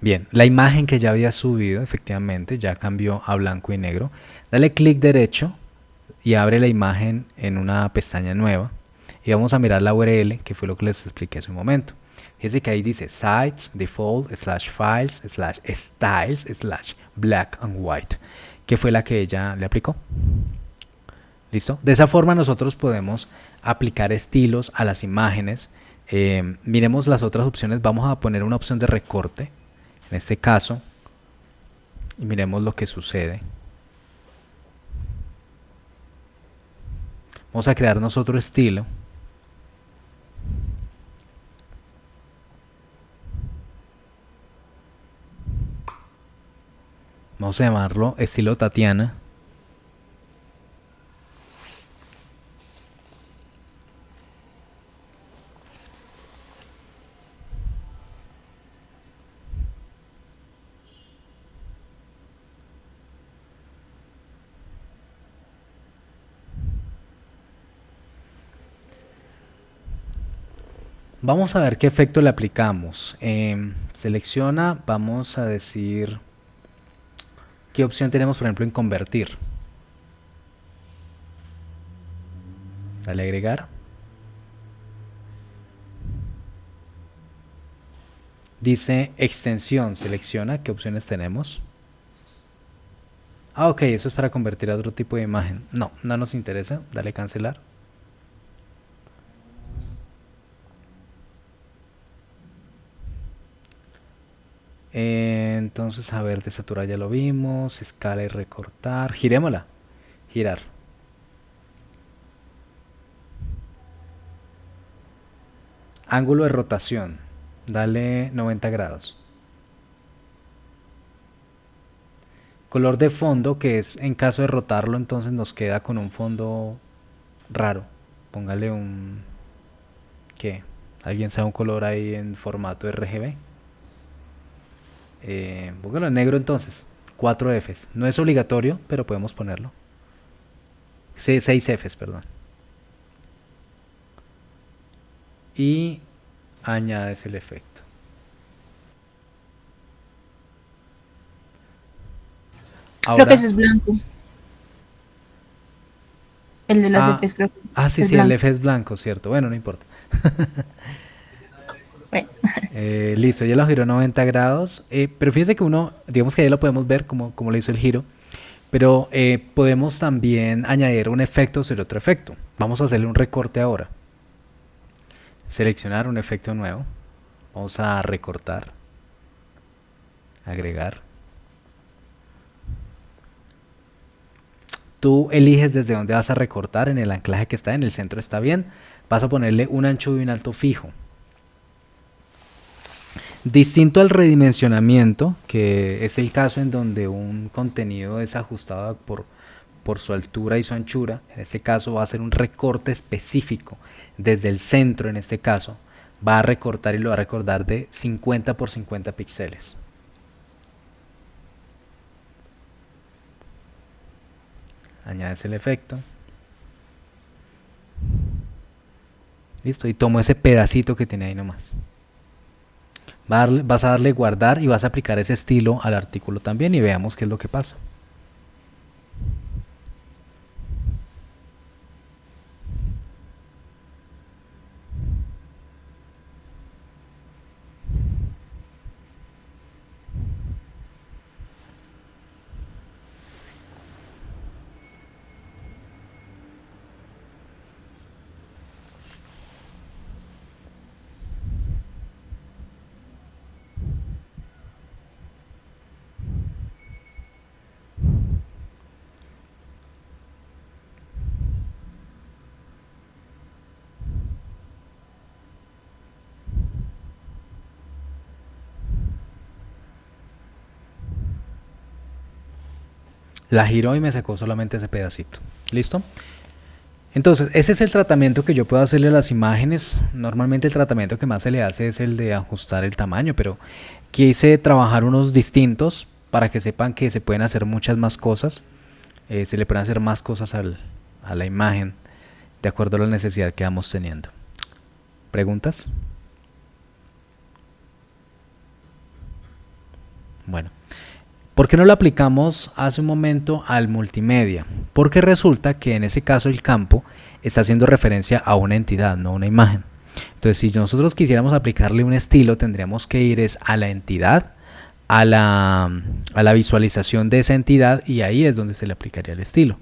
Bien, la imagen que ya había subido, efectivamente, ya cambió a blanco y negro. Dale clic derecho y abre la imagen en una pestaña nueva. Y vamos a mirar la URL, que fue lo que les expliqué hace un momento. Fíjense que ahí dice sites, default, /files, /styles, /black and white, que fue la que ella le aplicó. ¿Listo? De esa forma nosotros podemos aplicar estilos a las imágenes. Miremos las otras opciones. Vamos a poner una opción de recorte, en este caso, y miremos lo que sucede. Vamos a crearnos otro estilo. Vamos a llamarlo estilo Tatiana. Vamos a ver qué efecto le aplicamos. Selecciona, vamos a decir qué opción tenemos, por ejemplo, en convertir. Dale a agregar. Dice extensión, selecciona qué opciones tenemos. Ah, ok, eso es para convertir a otro tipo de imagen. No, no nos interesa. Dale a cancelar. Entonces, a ver, desaturar ya lo vimos, escala y recortar, girémosla, girar. Ángulo de rotación, dale 90 grados. Color de fondo, que es en caso de rotarlo, entonces nos queda con un fondo raro. Póngale un... ¿qué? ¿Alguien sabe un color ahí en formato RGB? Póngalo en negro entonces, 4 Fs, no es obligatorio, pero podemos ponerlo. 6 Fs, perdón. Y añades el efecto. Ahora, Creo que ese es blanco. El de las Fs creo que sí, es sí, blanco. el F es blanco, cierto. Bueno, no importa. Bueno. Listo, ya lo giró 90 grados. Pero fíjense que uno, digamos que ahí lo podemos ver como le hizo el giro. Pero podemos también añadir un efecto sobre otro efecto. Vamos a hacerle un recorte ahora. Seleccionar un efecto nuevo. Vamos a recortar. Agregar. Tú eliges desde dónde vas a recortar. En el anclaje que está en el centro está bien. Vas a ponerle un ancho y un alto fijo. Distinto al redimensionamiento, que es el caso en donde un contenido es ajustado por su altura y su anchura. En este caso va a ser un recorte específico desde el centro. En este caso va a recortar y lo va a recortar de 50 por 50 píxeles. Añades el efecto. Listo, y tomo ese pedacito que tiene ahí nomás. Vas a darle guardar y vas a aplicar ese estilo al artículo también y veamos qué es lo que pasa. La giró y me sacó solamente ese pedacito. ¿Listo? Entonces, ese es el tratamiento que yo puedo hacerle a las imágenes. Normalmente el tratamiento que más se le hace es el de ajustar el tamaño, pero quise trabajar unos distintos para que sepan que se pueden hacer muchas más cosas. Se le pueden hacer más cosas a la imagen de acuerdo a la necesidad que vamos teniendo. ¿Preguntas? Bueno. ¿Por qué no lo aplicamos hace un momento al multimedia? Porque resulta que en ese caso el campo está haciendo referencia a una entidad, no a una imagen. Entonces, si nosotros quisiéramos aplicarle un estilo, tendríamos que ir a la entidad, a la visualización de esa entidad, y ahí es donde se le aplicaría el estilo.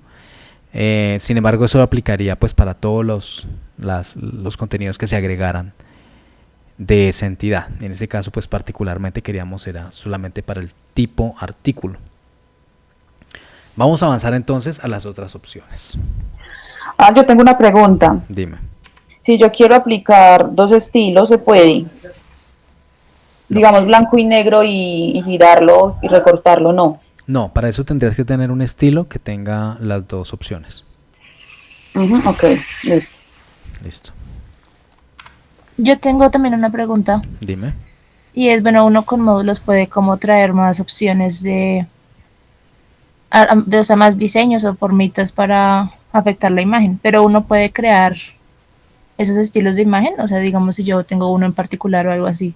Sin embargo, eso aplicaría pues para todos los contenidos que se agregaran de esa entidad. En este caso, pues particularmente queríamos era solamente para el tipo artículo. Vamos a avanzar entonces a las otras opciones. Yo tengo una pregunta. Dime. Si yo quiero aplicar dos estilos, ¿se puede? No. Digamos blanco y negro y girarlo y recortarlo, ¿no? No, para eso tendrías que tener un estilo que tenga las dos opciones. Ok, listo. Listo. Yo tengo también una pregunta. Dime. Y es, bueno, uno con módulos puede como traer más opciones o sea, más diseños o formitas para afectar la imagen. Pero uno puede crear esos estilos de imagen. O sea, digamos, si yo tengo uno en particular o algo así,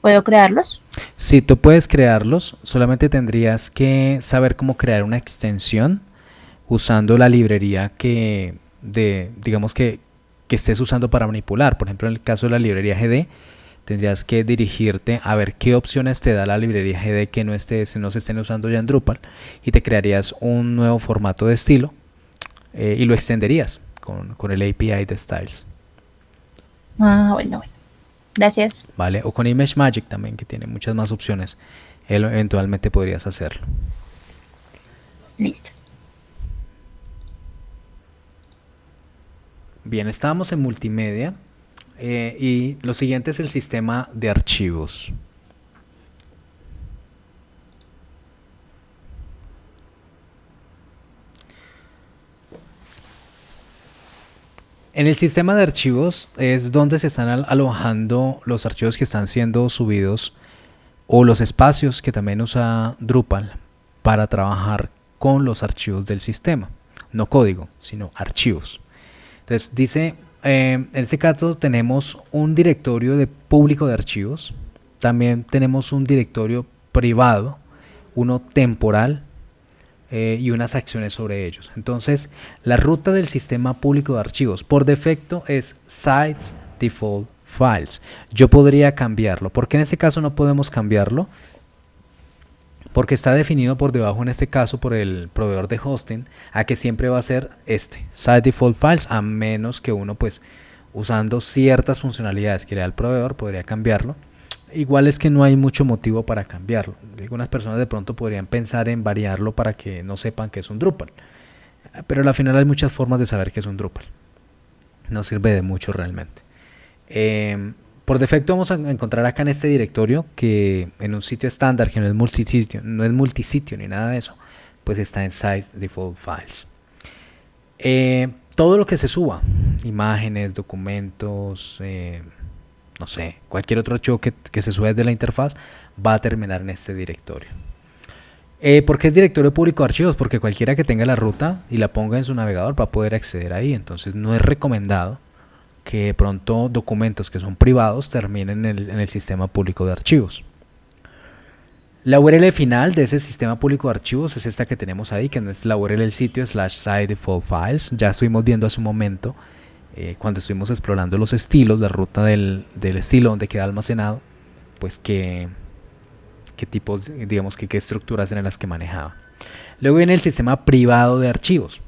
¿puedo crearlos? Sí, tú puedes crearlos, solamente tendrías que saber cómo crear una extensión usando la librería digamos que estés usando para manipular. Por ejemplo, en el caso de la librería GD, tendrías que dirigirte a ver qué opciones te da la librería GD que no se estén usando ya en Drupal, y te crearías un nuevo formato de estilo y lo extenderías con el API de Styles. Bueno. Gracias. ¿Vale? O con ImageMagick también, que tiene muchas más opciones. Eventualmente podrías hacerlo. Listo. Bien, estábamos en multimedia y lo siguiente es el sistema de archivos. En el sistema de archivos es donde se están alojando los archivos que están siendo subidos, o los espacios que también usa Drupal para trabajar con los archivos del sistema. No código, sino archivos. Entonces dice, en este caso tenemos un directorio público de archivos. También tenemos un directorio privado, uno temporal, y unas acciones sobre ellos. Entonces, la ruta del sistema público de archivos por defecto es Sites Default Files. Yo podría cambiarlo. ¿Por qué en este caso no podemos cambiarlo? Porque está definido por debajo, en este caso, por el proveedor de hosting, a que siempre va a ser Site Default Files, a menos que uno, pues, usando ciertas funcionalidades que le da el proveedor, podría cambiarlo. Igual es que no hay mucho motivo para cambiarlo. Algunas personas de pronto podrían pensar en variarlo para que no sepan que es un Drupal. Pero al final hay muchas formas de saber que es un Drupal. No sirve de mucho realmente. Por defecto vamos a encontrar acá en este directorio, que en un sitio estándar que no es multisitio ni nada de eso, pues está en Site Default Files. Todo lo que se suba, imágenes, documentos, no sé, cualquier otro archivo que se sube desde la interfaz, va a terminar en este directorio. ¿Por qué es directorio público de archivos? Porque cualquiera que tenga la ruta y la ponga en su navegador va a poder acceder ahí. Entonces no es recomendado que de pronto documentos que son privados terminen en el sistema público de archivos. La URL final de ese sistema público de archivos es esta que tenemos ahí, que no es la URL del sitio /site default files. Ya estuvimos viendo hace un momento, cuando estuvimos explorando los estilos, la ruta del estilo donde queda almacenado, pues qué tipos, digamos que qué estructuras eran las que manejaba. Luego viene el sistema privado de archivos.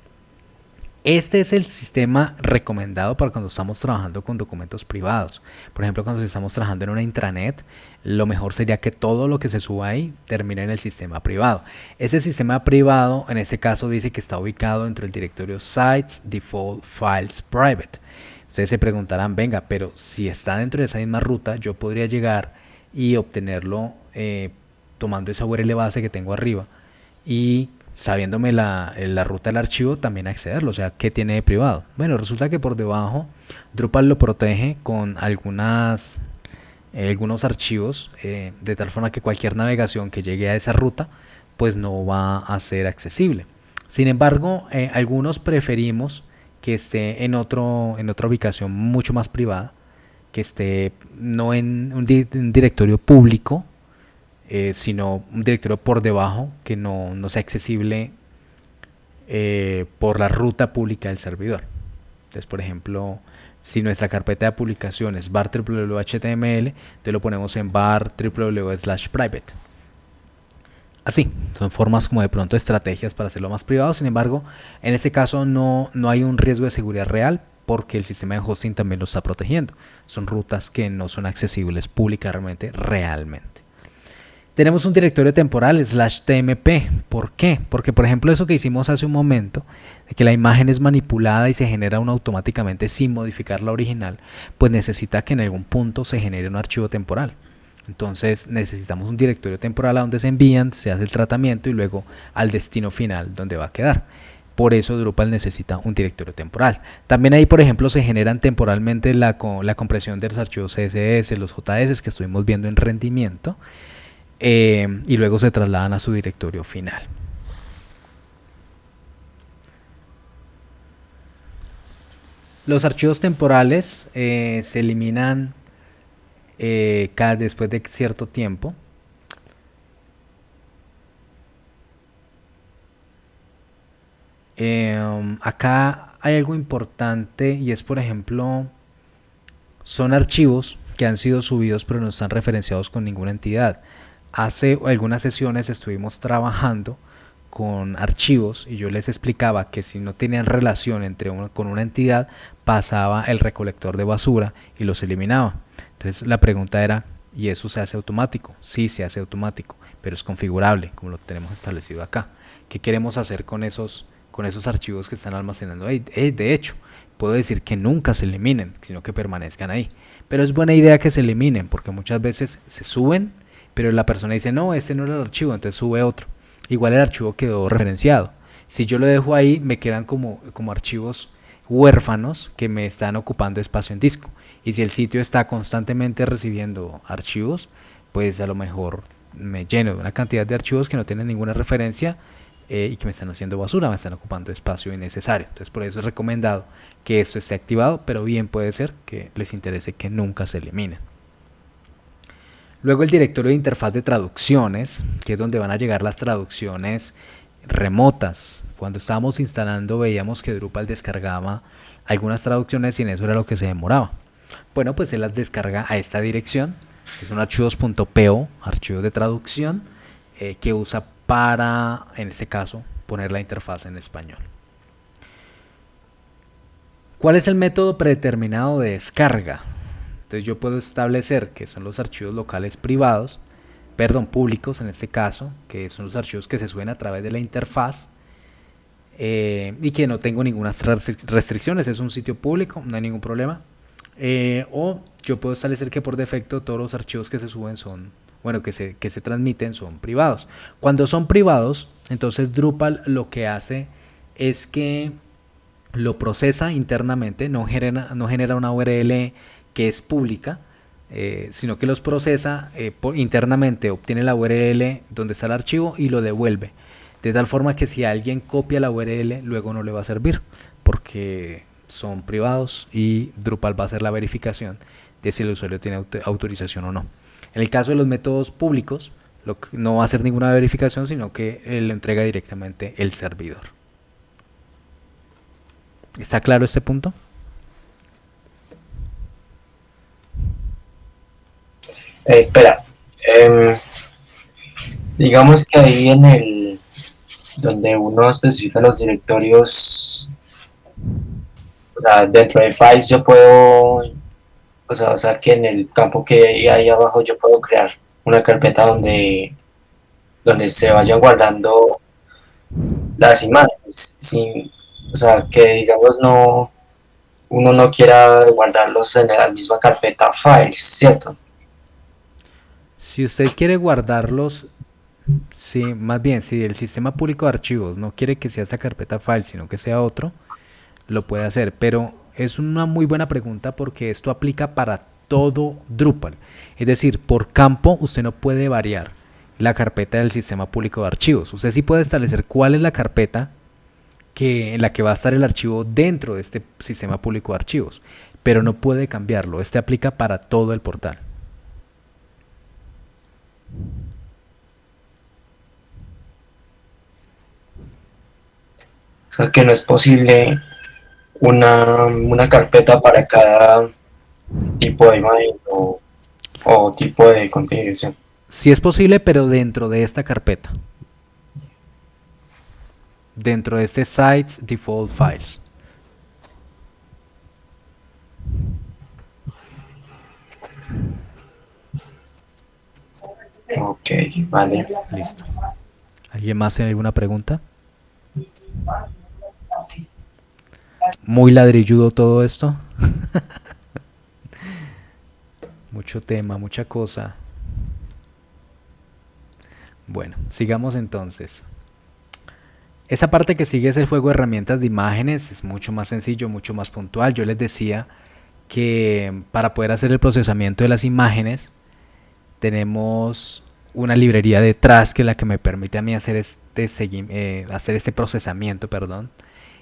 Este es el sistema recomendado para cuando estamos trabajando con documentos privados. Por ejemplo, cuando estamos trabajando en una intranet, lo mejor sería que todo lo que se suba ahí termine en el sistema privado. Ese sistema privado, en este caso, dice que está ubicado dentro del directorio Sites Default Files Private. Ustedes se preguntarán, venga, pero si está dentro de esa misma ruta, yo podría llegar y obtenerlo tomando esa URL base que tengo arriba y sabiéndome la ruta del archivo también accederlo. O sea, ¿qué tiene de privado? Bueno, resulta que por debajo Drupal lo protege con algunos archivos, de tal forma que cualquier navegación que llegue a esa ruta pues no va a ser accesible. Sin embargo, algunos preferimos que esté en otra ubicación mucho más privada, que esté no en un directorio público, sino un directorio por debajo que no sea accesible por la ruta pública del servidor. Entonces, por ejemplo, Si nuestra carpeta de publicación es var www.html, entonces lo ponemos en var www/private. Así, son formas como de pronto estrategias para hacerlo más privado. Sin embargo, en este caso no hay un riesgo de seguridad real porque el sistema de hosting también lo está protegiendo. Son rutas que no son accesibles públicamente realmente. Tenemos un directorio temporal /tmp. ¿Por qué? Porque, por ejemplo, eso que hicimos hace un momento, de que la imagen es manipulada y se genera una automáticamente sin modificar la original, pues necesita que en algún punto se genere un archivo temporal. Entonces necesitamos un directorio temporal a donde se envían, se hace el tratamiento y luego al destino final donde va a quedar. Por eso Drupal necesita un directorio temporal. También ahí, por ejemplo, se generan temporalmente la compresión de los archivos CSS, los JS que estuvimos viendo en rendimiento. Y luego se trasladan a su directorio final. Los archivos temporales se eliminan después de cierto tiempo. Acá hay algo importante y es, por ejemplo, son archivos que han sido subidos pero no están referenciados con ninguna entidad. Hace algunas sesiones estuvimos trabajando con archivos y yo les explicaba que si no tenían relación con una entidad, pasaba el recolector de basura y los eliminaba. Entonces la pregunta era, ¿y eso se hace automático? Sí, se hace automático, pero es configurable, como lo tenemos establecido acá. ¿Qué queremos hacer con esos archivos que están almacenando ahí? De hecho, puedo decir que nunca se eliminen, sino que permanezcan ahí. Pero es buena idea que se eliminen, porque muchas veces se suben, pero la persona dice, no, este no era el archivo, entonces sube otro. Igual el archivo quedó referenciado. Si yo lo dejo ahí, me quedan como archivos huérfanos que me están ocupando espacio en disco. Y si el sitio está constantemente recibiendo archivos, pues a lo mejor me lleno de una cantidad de archivos que no tienen ninguna referencia y que me están haciendo basura, me están ocupando espacio innecesario. Entonces por eso es recomendado que esto esté activado, pero bien puede ser que les interese que nunca se elimine. Luego el directorio de interfaz de traducciones, que es donde van a llegar las traducciones remotas. Cuando estábamos instalando veíamos que Drupal descargaba algunas traducciones y en eso era lo que se demoraba. Bueno, pues él las descarga a esta dirección, que son archivos.po, archivos de traducción, que usa para, en este caso, poner la interfaz en español. ¿Cuál es el método predeterminado de descarga? Entonces yo puedo establecer que son los archivos locales privados, públicos en este caso, que son los archivos que se suben a través de la interfaz y que no tengo ninguna restricciones, es un sitio público, no hay ningún problema. O yo puedo establecer que por defecto todos los archivos que se suben que se transmiten son privados. Cuando son privados, entonces Drupal lo que hace es que lo procesa internamente, no genera una URL que es pública, sino que los procesa internamente, obtiene la URL donde está el archivo y lo devuelve. De tal forma que si alguien copia la URL, luego no le va a servir, porque son privados y Drupal va a hacer la verificación de si el usuario tiene autorización o no. En el caso de los métodos públicos, no va a hacer ninguna verificación, sino que lo entrega directamente el servidor. ¿Está claro este punto? Espera, digamos que ahí donde uno especifica los directorios, o sea, dentro de files yo puedo, o sea que en el campo que hay ahí abajo yo puedo crear una carpeta donde se vayan guardando las imágenes, o sea, que digamos uno no quiera guardarlos en la misma carpeta files, ¿cierto? Si usted quiere guardarlos, sí, más bien, si el sistema público de archivos no quiere que sea esa carpeta file, sino que sea otro, lo puede hacer. Pero es una muy buena pregunta porque esto aplica para todo Drupal. Es decir, por campo usted no puede variar la carpeta del sistema público de archivos. Usted sí puede establecer cuál es la carpeta en la que va a estar el archivo dentro de este sistema público de archivos, pero no puede cambiarlo. Este aplica para todo el portal. O sea que no es posible una carpeta para cada tipo de imagen o tipo de configuración. Si es posible, pero dentro de esta carpeta. Dentro de este Sites Default Files. Ok, vale. Listo. ¿Alguien más tiene alguna pregunta? Muy ladrilludo todo esto. Mucho tema, mucha cosa. Bueno, sigamos entonces. Esa parte que sigue es el juego de herramientas de imágenes. Es mucho más sencillo, mucho más puntual. Yo les decía que para poder hacer el procesamiento de las imágenes tenemos una librería detrás que es la que me permite a mí hacer este procesamiento, perdón.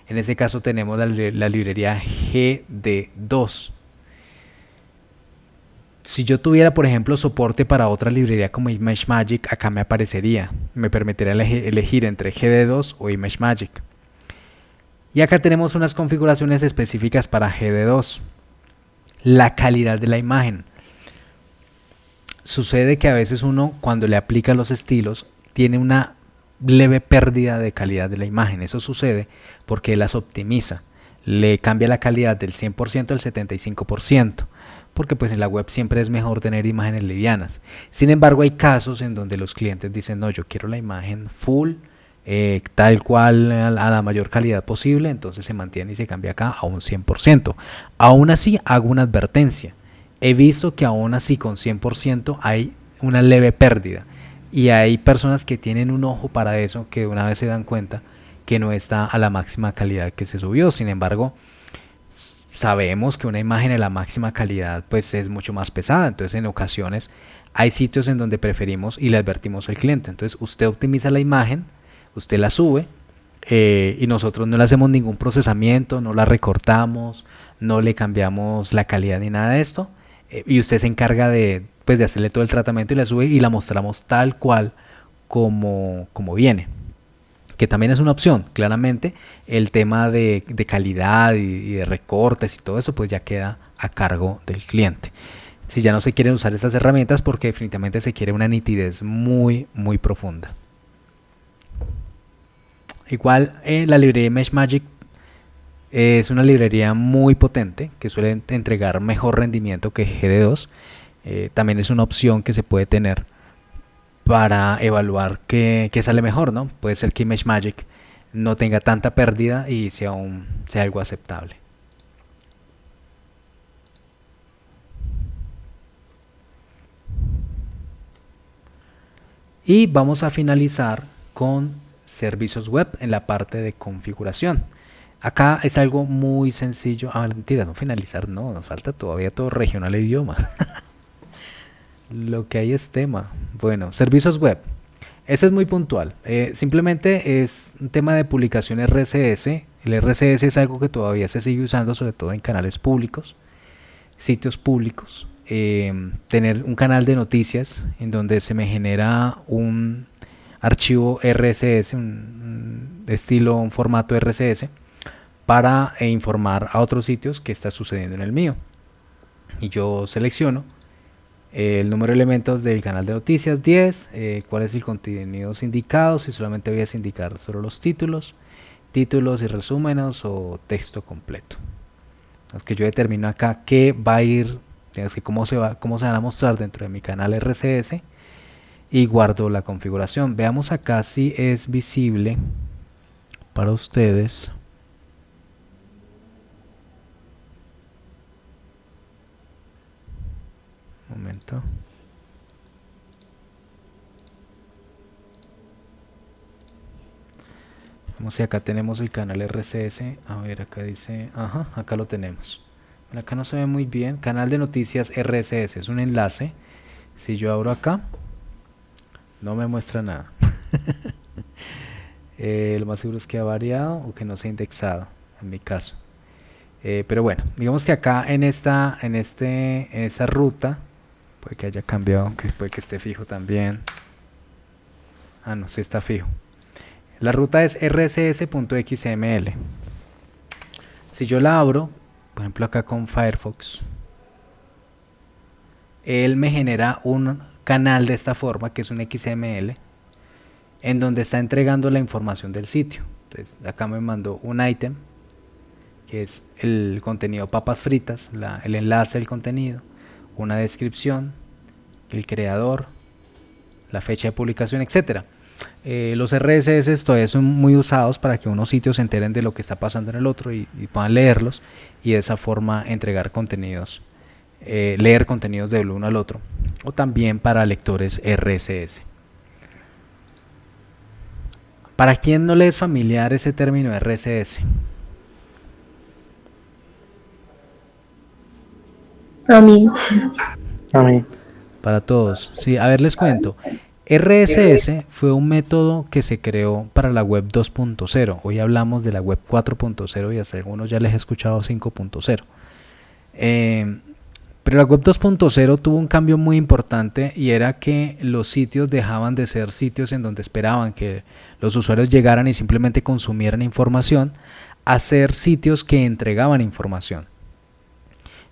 En este caso tenemos la librería GD2. Si yo tuviera, por ejemplo, soporte para otra librería como ImageMagick, acá me aparecería. Me permitiría elegir entre GD2 o ImageMagick. Y acá tenemos unas configuraciones específicas para GD2. La calidad de la imagen. Sucede que a veces uno, cuando le aplica los estilos, tiene una leve pérdida de calidad de la imagen. Eso sucede porque las optimiza. Le cambia la calidad del 100% al 75%. Porque pues en la web siempre es mejor tener imágenes livianas. Sin embargo, hay casos en donde los clientes dicen, no, yo quiero la imagen full, tal cual a la mayor calidad posible, entonces se mantiene y se cambia acá a un 100%. Aún así, hago una advertencia. He visto que aún así con 100% hay una leve pérdida. Y hay personas que tienen un ojo para eso, que una vez se dan cuenta que no está a la máxima calidad que se subió. Sin embargo, sabemos que una imagen de la máxima calidad pues es mucho más pesada, entonces en ocasiones hay sitios en donde preferimos y le advertimos al cliente, entonces usted optimiza la imagen, usted la sube y nosotros no le hacemos ningún procesamiento, no la recortamos, no le cambiamos la calidad ni nada de esto, y usted se encarga de hacerle todo el tratamiento y la sube y la mostramos tal cual como viene. Que también es una opción, claramente el tema de calidad y de recortes y todo eso pues ya queda a cargo del cliente. Si ya no se quieren usar estas herramientas porque definitivamente se quiere una nitidez muy muy profunda. Igual la librería ImageMagick es una librería muy potente que suele entregar mejor rendimiento que GD2. También es una opción que se puede tener para evaluar qué sale mejor, ¿no? Puede ser que ImageMagick no tenga tanta pérdida y sea algo aceptable. Y vamos a finalizar con servicios web en la parte de configuración. Acá es algo muy sencillo. Mentira, no finalizar, no, nos falta todavía todo regional e idioma. Lo que hay es tema. Bueno, servicios web. Este es muy puntual. Simplemente es un tema de publicación RSS. El RSS es algo que todavía se sigue usando, sobre todo en canales públicos, sitios públicos. Tener un canal de noticias en donde se me genera un archivo RSS, un formato RSS, para informar a otros sitios qué está sucediendo en el mío. Y yo selecciono el número de elementos del canal de noticias 10, cuál es el contenido indicado, si solamente voy a indicar solo los títulos y resúmenes o texto completo. Es que yo determino acá qué va a ir, cómo se van a mostrar dentro de mi canal RSS y guardo la configuración. Veamos acá si es visible para ustedes. Momento. Vamos, si acá tenemos el canal RSS. A ver, acá dice, ajá, acá lo tenemos. Acá no se ve muy bien. Canal de noticias RSS, es un enlace. Si yo abro acá, no me muestra nada. Lo más seguro es que ha variado o que no se ha indexado, en mi caso. Pero bueno, digamos que acá en esta ruta, puede que haya cambiado, puede que esté fijo también. No, sí está fijo. La ruta es rss.xml. Si yo la abro, por ejemplo acá con Firefox, él me genera un canal de esta forma, que es un XML, en donde está entregando la información del sitio. Entonces acá me mandó un ítem, que es el contenido papas fritas, el enlace del contenido, una descripción, el creador, la fecha de publicación, etcétera. Los RSS todavía son muy usados para que unos sitios se enteren de lo que está pasando en el otro y puedan leerlos, y de esa forma entregar contenidos, leer contenidos del uno al otro, o también para lectores RSS. ¿Para quién no le es familiar ese término RSS? A mí. A mí. Para todos. Sí, a ver, les cuento. RSS fue un método que se creó para la web 2.0. Hoy hablamos de la web 4.0 y hasta algunos ya les he escuchado 5.0. Pero la web 2.0 tuvo un cambio muy importante, y era que los sitios dejaban de ser sitios en donde esperaban que los usuarios llegaran y simplemente consumieran información, a ser sitios que entregaban información.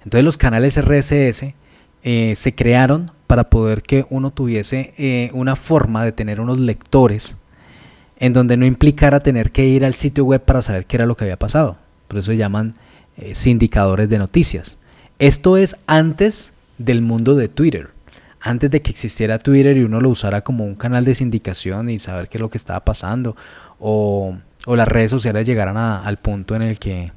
Entonces los canales RSS se crearon para poder que uno tuviese una forma de tener unos lectores en donde no implicara tener que ir al sitio web para saber qué era lo que había pasado. Por eso se llaman sindicadores de noticias. Esto es antes del mundo de Twitter, antes de que existiera Twitter y uno lo usara como un canal de sindicación y saber qué es lo que estaba pasando, o las redes sociales llegaran al punto en el que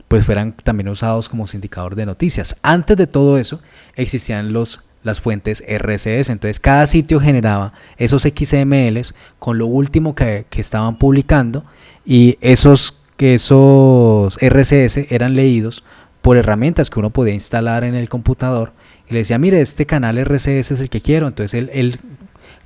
pues fueran también usados como sindicador de noticias. Antes de todo eso existían las fuentes RSS. Entonces cada sitio generaba esos XMLs con lo último que estaban publicando, y esos RSS eran leídos por herramientas que uno podía instalar en el computador, y le decía, mire, este canal RSS es el que quiero. Entonces él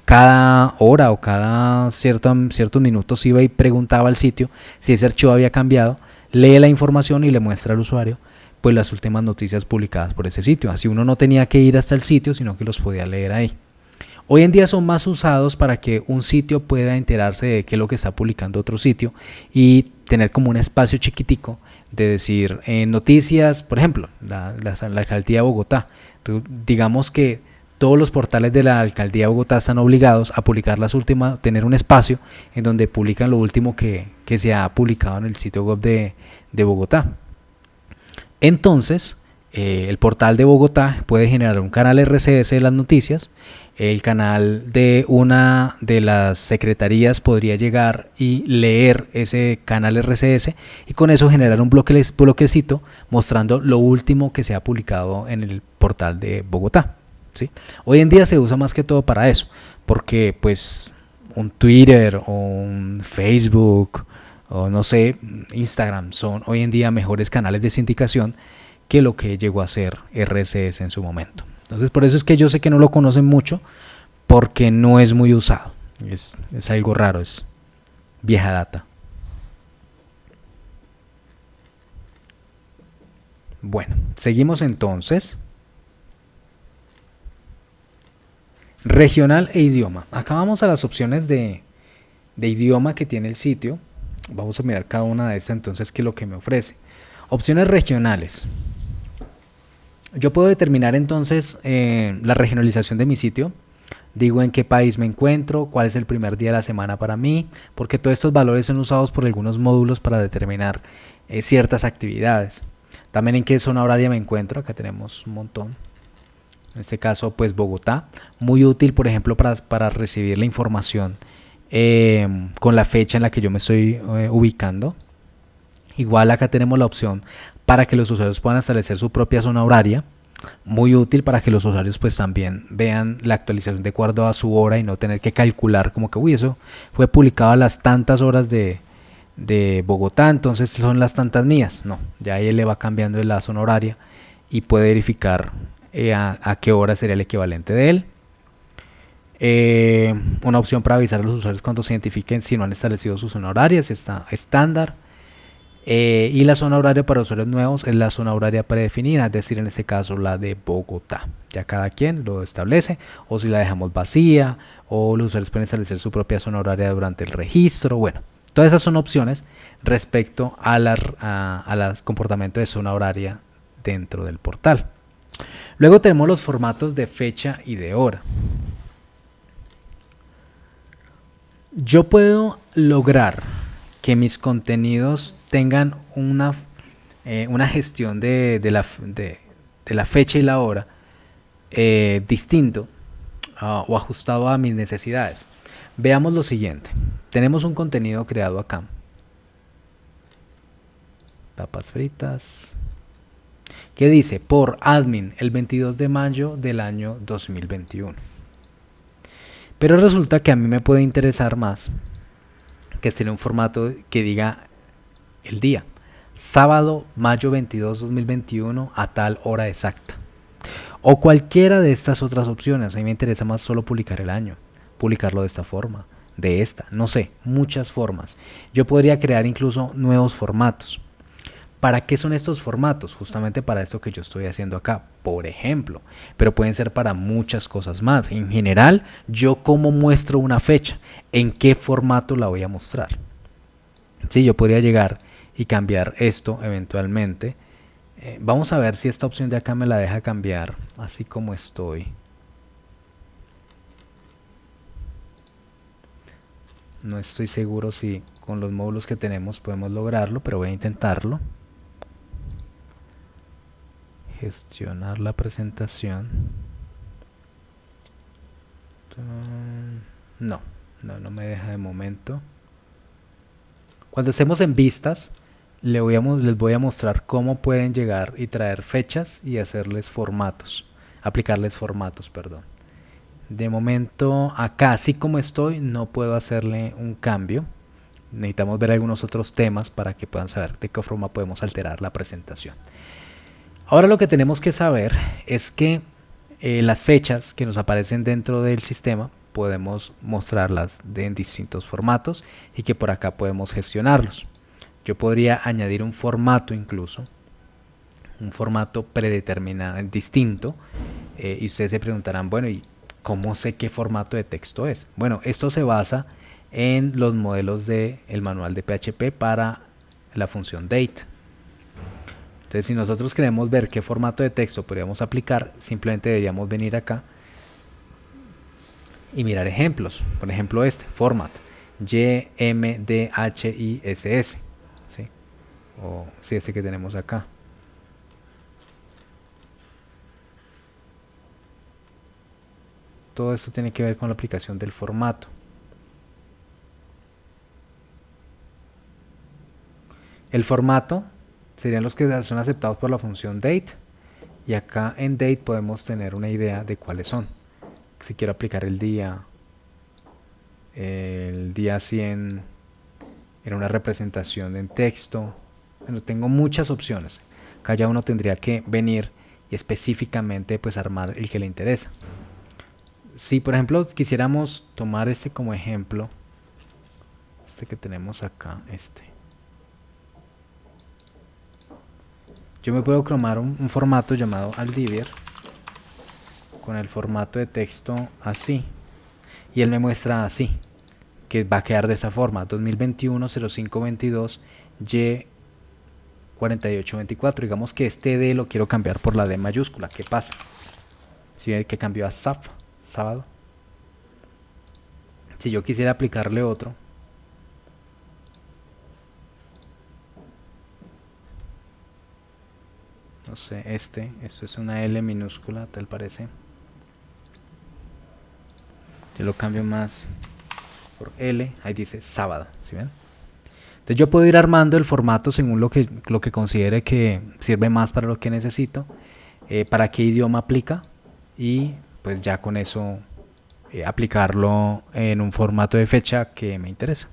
cada hora o cada ciertos minutos iba y preguntaba al sitio si ese archivo había cambiado, lee la información y le muestra al usuario pues las últimas noticias publicadas por ese sitio. Así uno no tenía que ir hasta el sitio, sino que los podía leer ahí. Hoy en día son más usados para que un sitio pueda enterarse de qué es lo que está publicando otro sitio, y tener como un espacio chiquitico de decir noticias, por ejemplo, la alcaldía de Bogotá. Digamos que todos los portales de la alcaldía de Bogotá están obligados a publicar las últimas, tener un espacio en donde publican lo último que se ha publicado en el sitio web de Bogotá. Entonces, el portal de Bogotá puede generar un canal RSS de las noticias. El canal de una de las secretarías podría llegar y leer ese canal RSS, y con eso generar un bloquecito mostrando lo último que se ha publicado en el portal de Bogotá, ¿sí? Hoy en día se usa más que todo para eso, porque pues un Twitter o un Facebook o no sé, Instagram son hoy en día mejores canales de sindicación que lo que llegó a ser RSS en su momento. Entonces por eso es que yo sé que no lo conocen mucho, porque no es muy usado, es algo raro, es vieja data. Bueno, seguimos entonces. Regional e idioma. Acá vamos a las opciones de idioma que tiene el sitio. Vamos a mirar cada una de estas entonces, qué es lo que me ofrece. Opciones regionales. Yo puedo determinar entonces la regionalización de mi sitio. Digo en qué país me encuentro, cuál es el primer día de la semana para mí, porque todos estos valores son usados por algunos módulos para determinar ciertas actividades. También en qué zona horaria me encuentro, acá tenemos un montón. En este caso pues Bogotá, muy útil por ejemplo para recibir la información con la fecha en la que yo me estoy ubicando. Igual acá tenemos la opción para que los usuarios puedan establecer su propia zona horaria, muy útil para que los usuarios pues también vean la actualización de acuerdo a su hora y no tener que calcular como que uy, eso fue publicado a las tantas horas de Bogotá, entonces son las tantas mías. No, ya ahí le va cambiando la zona horaria y puede verificar a qué hora sería el equivalente de él. Una opción para avisar a los usuarios cuando se identifiquen si no han establecido su zona horaria, si está estándar. Y la zona horaria para usuarios nuevos es la zona horaria predefinida, es decir, en este caso la de Bogotá. Ya cada quien lo establece, o si la dejamos vacía, o los usuarios pueden establecer su propia zona horaria durante el registro. Bueno, Todas esas son opciones respecto a los comportamientos de zona horaria dentro del portal. Luego tenemos los formatos de fecha y de hora. Yo puedo lograr que mis contenidos tengan una gestión de la fecha y la hora distinto o ajustado a mis necesidades. Veamos lo siguiente. Tenemos un contenido creado acá. Papas fritas. Que dice por admin el 22 de mayo del año 2021. Pero resulta que a mí me puede interesar más que esté en un formato que diga el día. Sábado, mayo 22, 2021 a tal hora exacta. O cualquiera de estas otras opciones. A mí me interesa más solo publicar el año. Publicarlo de esta forma. De esta. No sé. Muchas formas. Yo podría crear incluso nuevos formatos. ¿Para qué son estos formatos? Justamente para esto que yo estoy haciendo acá, por ejemplo. Pero pueden ser para muchas cosas más. En general, yo cómo muestro una fecha. ¿En qué formato la voy a mostrar? Sí, yo podría llegar y cambiar esto eventualmente. Vamos a ver si esta opción de acá me la deja cambiar así como estoy. No estoy seguro si con los módulos que tenemos podemos lograrlo, pero voy a intentarlo. Gestionar la presentación. No me deja de momento. Cuando estemos en vistas, les voy a mostrar cómo pueden llegar y traer fechas y hacerles formatos, aplicarles formatos, perdón. De momento acá, así como estoy, no puedo hacerle un cambio. Necesitamos ver algunos otros temas para que puedan saber de qué forma podemos alterar la presentación. Ahora lo que tenemos que saber es que las fechas que nos aparecen dentro del sistema podemos mostrarlas en distintos formatos y que por acá podemos gestionarlos. Yo podría añadir un formato incluso, un formato predeterminado, distinto, y ustedes se preguntarán, bueno, ¿y cómo sé qué formato de texto es? Bueno, esto se basa en los modelos del manual de PHP para la función date. Entonces, si nosotros queremos ver qué formato de texto podríamos aplicar, simplemente deberíamos venir acá y mirar ejemplos. Por ejemplo, este, format, YMDHISS, ¿sí? O sí, este que tenemos acá. Todo esto tiene que ver con la aplicación del formato. El formato serían los que son aceptados por la función date, y acá en date podemos tener una idea de cuáles son. Si quiero aplicar el día 100 en una representación en texto, bueno, tengo muchas opciones. Acá ya uno tendría que venir y específicamente pues armar el que le interesa. Si por ejemplo quisiéramos tomar este como ejemplo, este que tenemos acá, yo me puedo cromar un formato llamado Aldiver con el formato de texto así, y él me muestra así, que va a quedar de esa forma: 2021-05-22 Y4824. Digamos que este D lo quiero cambiar por la D mayúscula. ¿Qué pasa? Si ve que cambió a SAF, sábado. Si yo quisiera aplicarle otro, no sé, esto es una L minúscula, tal parece. Yo lo cambio más por L, ahí dice sábado, ¿sí ven? Entonces yo puedo ir armando el formato según lo que considere que sirve más para lo que necesito, para qué idioma aplica, y pues ya con eso aplicarlo en un formato de fecha que me interesa.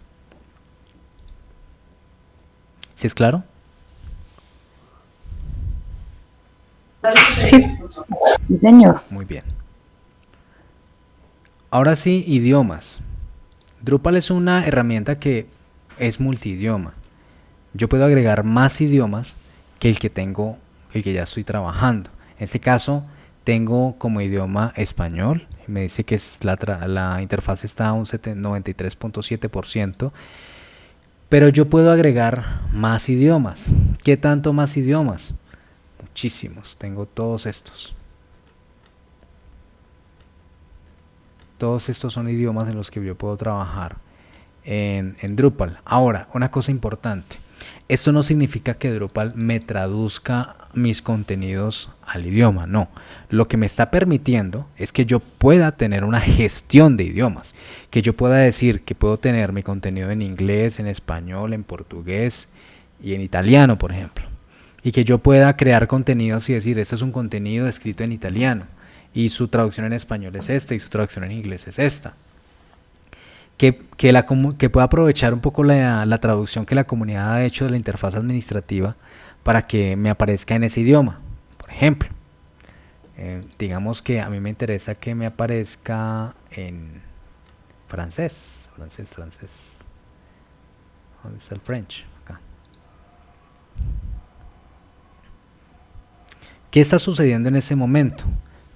¿Sí es claro? Sí. Sí, señor. Muy bien. Ahora sí, idiomas. Drupal es una herramienta que es multidioma. Yo puedo agregar más idiomas que el que tengo, el que ya estoy trabajando. En este caso tengo como idioma español. Me dice que la interfaz está a un 93.7%. Pero yo puedo agregar más idiomas. ¿Qué tanto más idiomas? Muchísimos. Tengo todos estos. Todos estos son idiomas en los que yo puedo trabajar en Drupal. Ahora, una cosa importante. Esto no significa que Drupal me traduzca mis contenidos al idioma, no. Lo que me está permitiendo es que yo pueda tener una gestión de idiomas, que yo pueda decir que puedo tener mi contenido en inglés, en español, en portugués y en italiano, por ejemplo. Y que yo pueda crear contenidos y decir, esto es un contenido escrito en italiano y su traducción en español es esta y su traducción en inglés es esta. Que pueda aprovechar un poco la traducción que la comunidad ha hecho de la interfaz administrativa para que me aparezca en ese idioma. Por ejemplo, digamos que a mí me interesa que me aparezca en francés. ¿Dónde está el French? Acá. ¿Qué está sucediendo en ese momento?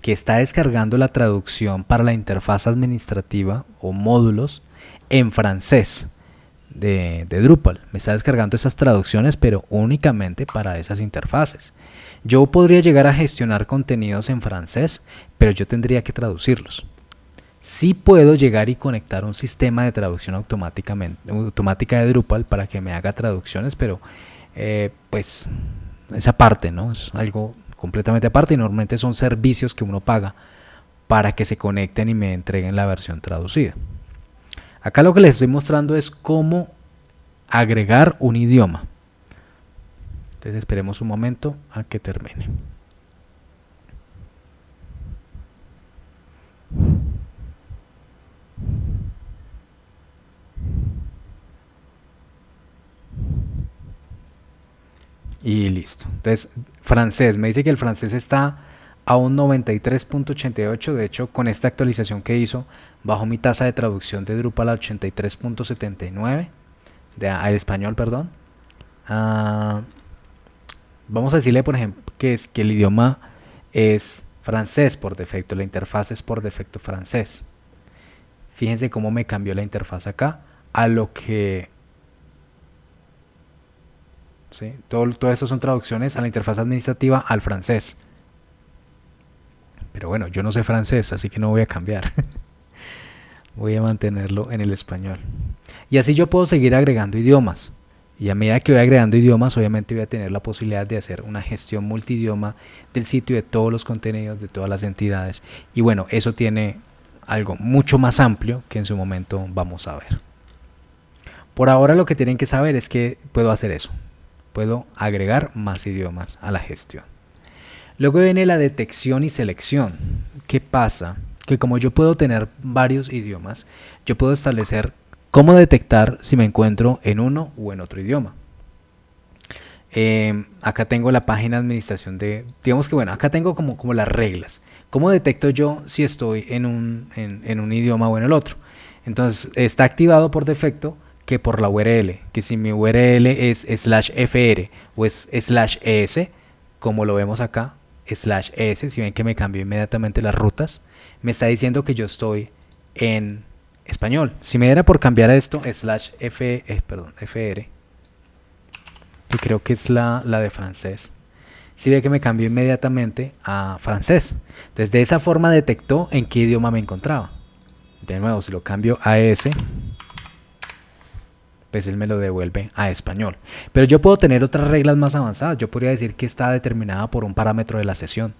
Que está descargando la traducción para la interfaz administrativa o módulos en francés de Drupal. Me está descargando esas traducciones, pero únicamente para esas interfaces. Yo podría llegar a gestionar contenidos en francés, pero yo tendría que traducirlos. Sí puedo llegar y conectar un sistema de traducción automática de Drupal para que me haga traducciones, pero pues esa parte, ¿no? Es algo completamente aparte y normalmente son servicios que uno paga para que se conecten y me entreguen la versión traducida. Acá lo que les estoy mostrando es cómo agregar un idioma. Entonces esperemos un momento a que termine. Y listo. Entonces, francés. Me dice que el francés está a un 93.88. De hecho, con esta actualización que hizo, bajó mi tasa de traducción de Drupal a 83.79. Al español, perdón. Vamos a decirle, por ejemplo, que el idioma es francés por defecto. La interfaz es por defecto francés. Fíjense cómo me cambió la interfaz acá a lo que... ¿sí? Todo esto son traducciones a la interfaz administrativa al francés. Pero bueno, yo no sé francés, así que no voy a cambiar. Voy a mantenerlo en el español. Y así yo puedo seguir agregando idiomas. Y a medida que voy agregando idiomas, obviamente voy a tener la posibilidad de hacer una gestión multidioma del sitio, de todos los contenidos, de todas las entidades. Y bueno, eso tiene algo mucho más amplio que en su momento vamos a ver. Por ahora lo que tienen que saber es que puedo hacer eso. Puedo agregar más idiomas a la gestión. Luego viene la detección y selección. ¿Qué pasa? Que como yo puedo tener varios idiomas, yo puedo establecer cómo detectar si me encuentro en uno o en otro idioma. Acá tengo la página de administración de... Digamos que bueno, acá tengo como las reglas. ¿Cómo detecto yo si estoy en un idioma o en el otro? Entonces está activado por defecto que por la URL, que si mi URL es /fr o es /es, como lo vemos acá, /es, si ven que me cambió inmediatamente las rutas, me está diciendo que yo estoy en español. Si me diera por cambiar a esto, /fr, que creo que es la de francés, si ve que me cambió inmediatamente a francés. Entonces de esa forma detectó en qué idioma me encontraba. De nuevo, si lo cambio a ese, pues él me lo devuelve a español. Pero yo puedo tener otras reglas más avanzadas. Yo podría decir que está determinada por un parámetro de la sesión.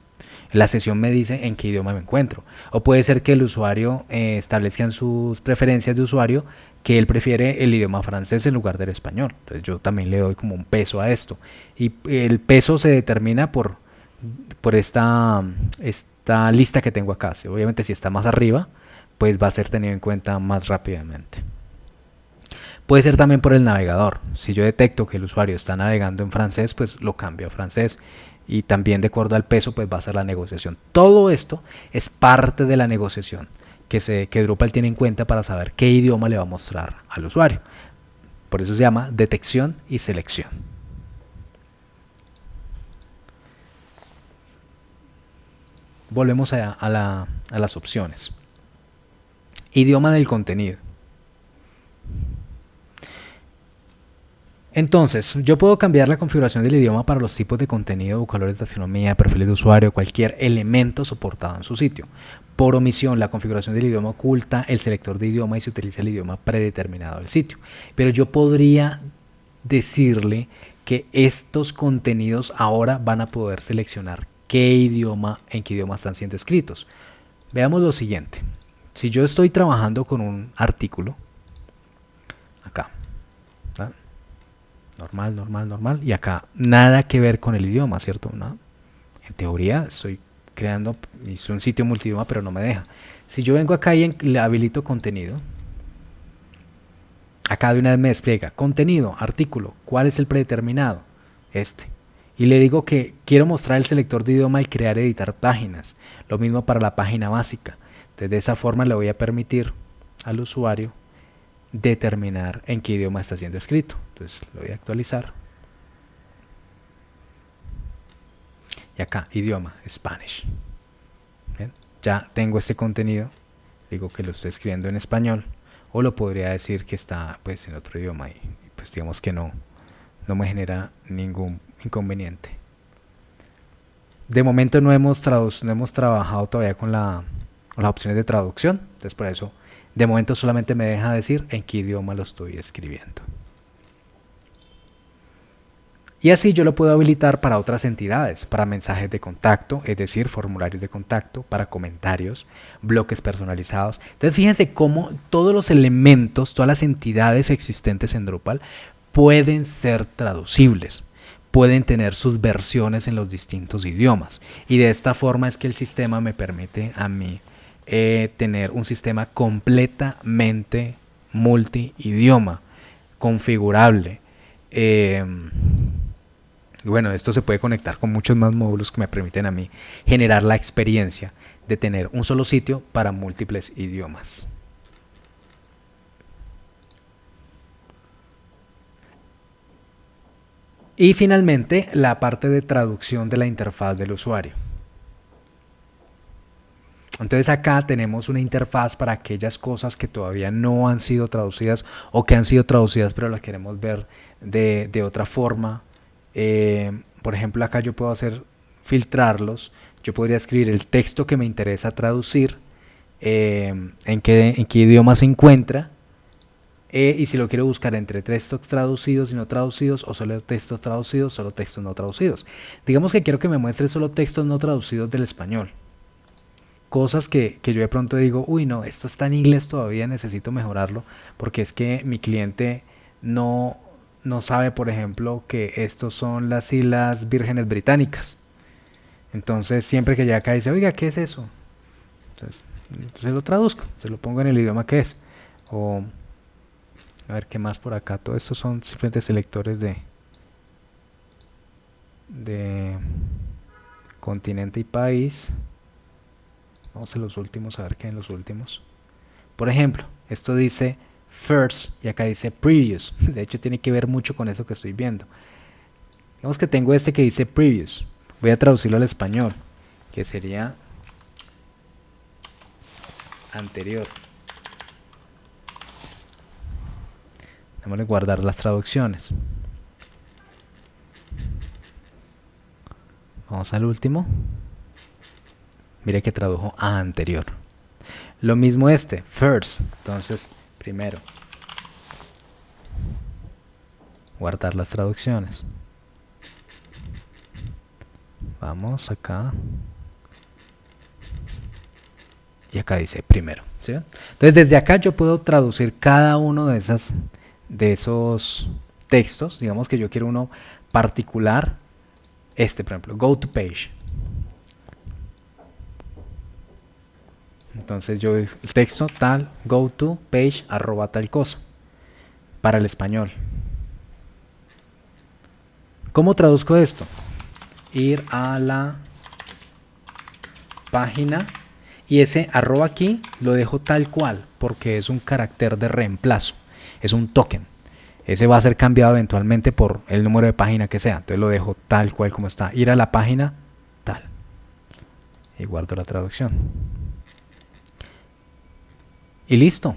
La sesión me dice en qué idioma me encuentro. O puede ser que el usuario establezca en sus preferencias de usuario que él prefiere el idioma francés en lugar del español. Entonces yo también le doy como un peso a esto. Y el peso se determina por esta lista que tengo acá. Obviamente si está más arriba, pues va a ser tenido en cuenta más rápidamente. Puede ser también por el navegador. Si yo detecto que el usuario está navegando en francés, pues lo cambio a francés. Y también de acuerdo al peso, pues va a ser la negociación. Todo esto es parte de la negociación que Drupal tiene en cuenta para saber qué idioma le va a mostrar al usuario. Por eso se llama detección y selección. Volvemos a las opciones. Idioma del contenido. Entonces, yo puedo cambiar la configuración del idioma para los tipos de contenido, vocabularios, taxonomía, perfiles de usuario, cualquier elemento soportado en su sitio. Por omisión, la configuración del idioma oculta el selector de idioma y se utiliza el idioma predeterminado del sitio. Pero yo podría decirle que estos contenidos ahora van a poder seleccionar qué idioma, en qué idioma están siendo escritos. Veamos lo siguiente. Si yo estoy trabajando con un artículo, acá, ¿verdad? Normal, normal, normal. Y acá nada que ver con el idioma, ¿cierto? ¿No? En teoría estoy creando, hice un sitio multidioma, pero no me deja. Si yo vengo acá y le habilito contenido, acá de una vez me despliega contenido, artículo, ¿cuál es el predeterminado? Este. Y le digo que quiero mostrar el selector de idioma al crear, editar páginas. Lo mismo para la página básica. Entonces de esa forma le voy a permitir al usuario determinar en qué idioma está siendo escrito. Entonces lo voy a actualizar. Y acá, idioma, Spanish. ¿Bien? Ya tengo este contenido. Digo que lo estoy escribiendo en español. O lo podría decir que está pues en otro idioma. Y pues digamos que no me genera ningún inconveniente. De momento no hemos trabajado todavía con las opciones de traducción. Entonces por eso de momento solamente me deja decir en qué idioma lo estoy escribiendo. Y así yo lo puedo habilitar para otras entidades, para mensajes de contacto, es decir, formularios de contacto, para comentarios, bloques personalizados. Entonces fíjense cómo todos los elementos, todas las entidades existentes en Drupal pueden ser traducibles, pueden tener sus versiones en los distintos idiomas. Y de esta forma es que el sistema me permite a mí tener un sistema completamente multi-idioma, configurable. Bueno, esto se puede conectar con muchos más módulos que me permiten a mí generar la experiencia de tener un solo sitio para múltiples idiomas. Y finalmente, la parte de traducción de la interfaz del usuario. Entonces acá tenemos una interfaz para aquellas cosas que todavía no han sido traducidas o que han sido traducidas pero las queremos ver de otra forma. Por ejemplo, acá yo puedo filtrarlos. Yo podría escribir el texto que me interesa traducir, en qué idioma se encuentra, y si lo quiero buscar entre textos traducidos y no traducidos, o solo textos traducidos, solo textos no traducidos. Digamos que quiero que me muestre solo textos no traducidos del español. Cosas que yo de pronto digo, uy no, esto está en inglés todavía, necesito mejorarlo, porque es que mi cliente no sabe, por ejemplo, que estos son las Islas Vírgenes Británicas. Entonces siempre que llega acá dice, oiga, ¿qué es eso? Entonces se lo traduzco, se lo pongo en el idioma que es. O a ver qué más por acá. Todo esto son simplemente selectores de continente y país. Vamos a los últimos, a ver qué hay en los últimos. Por ejemplo, esto dice first y acá dice previous. De hecho tiene que ver mucho con eso que estoy viendo. Digamos que tengo este que dice previous. Voy a traducirlo al español, que sería anterior. Démosle guardar las traducciones. Vamos al último. Mire que tradujo a anterior. Lo mismo este, first. Entonces, primero. Guardar las traducciones. Vamos acá. Y acá dice primero. ¿Sí? Entonces, desde acá yo puedo traducir cada uno de esos textos. Digamos que yo quiero uno particular. Este, por ejemplo, go to page. Entonces yo el texto tal, go to page arroba tal cosa, para el español. ¿Cómo traduzco esto? Ir a la página y ese arroba aquí lo dejo tal cual porque es un carácter de reemplazo, es un token. Ese va a ser cambiado eventualmente por el número de página que sea, entonces lo dejo tal cual como está. Ir a la página tal y guardo la traducción. Y listo.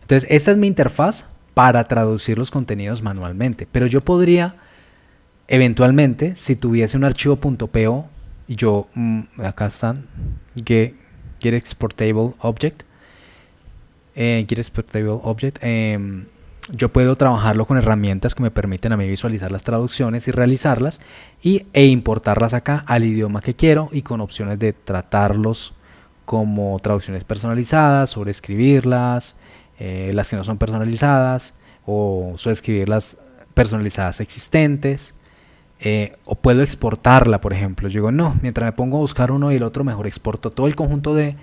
Entonces esta es mi interfaz para traducir los contenidos manualmente, pero yo podría eventualmente, si tuviese un archivo .po, yo, acá están, get exportable object, yo puedo trabajarlo con herramientas que me permiten a mí visualizar las traducciones y realizarlas e importarlas acá al idioma que quiero, y con opciones de tratarlos como traducciones personalizadas, sobreescribirlas, las que no son personalizadas, o sobreescribirlas personalizadas existentes, o puedo exportarla, por ejemplo. Yo digo, no, mientras me pongo a buscar uno y el otro, mejor exporto todo el conjunto de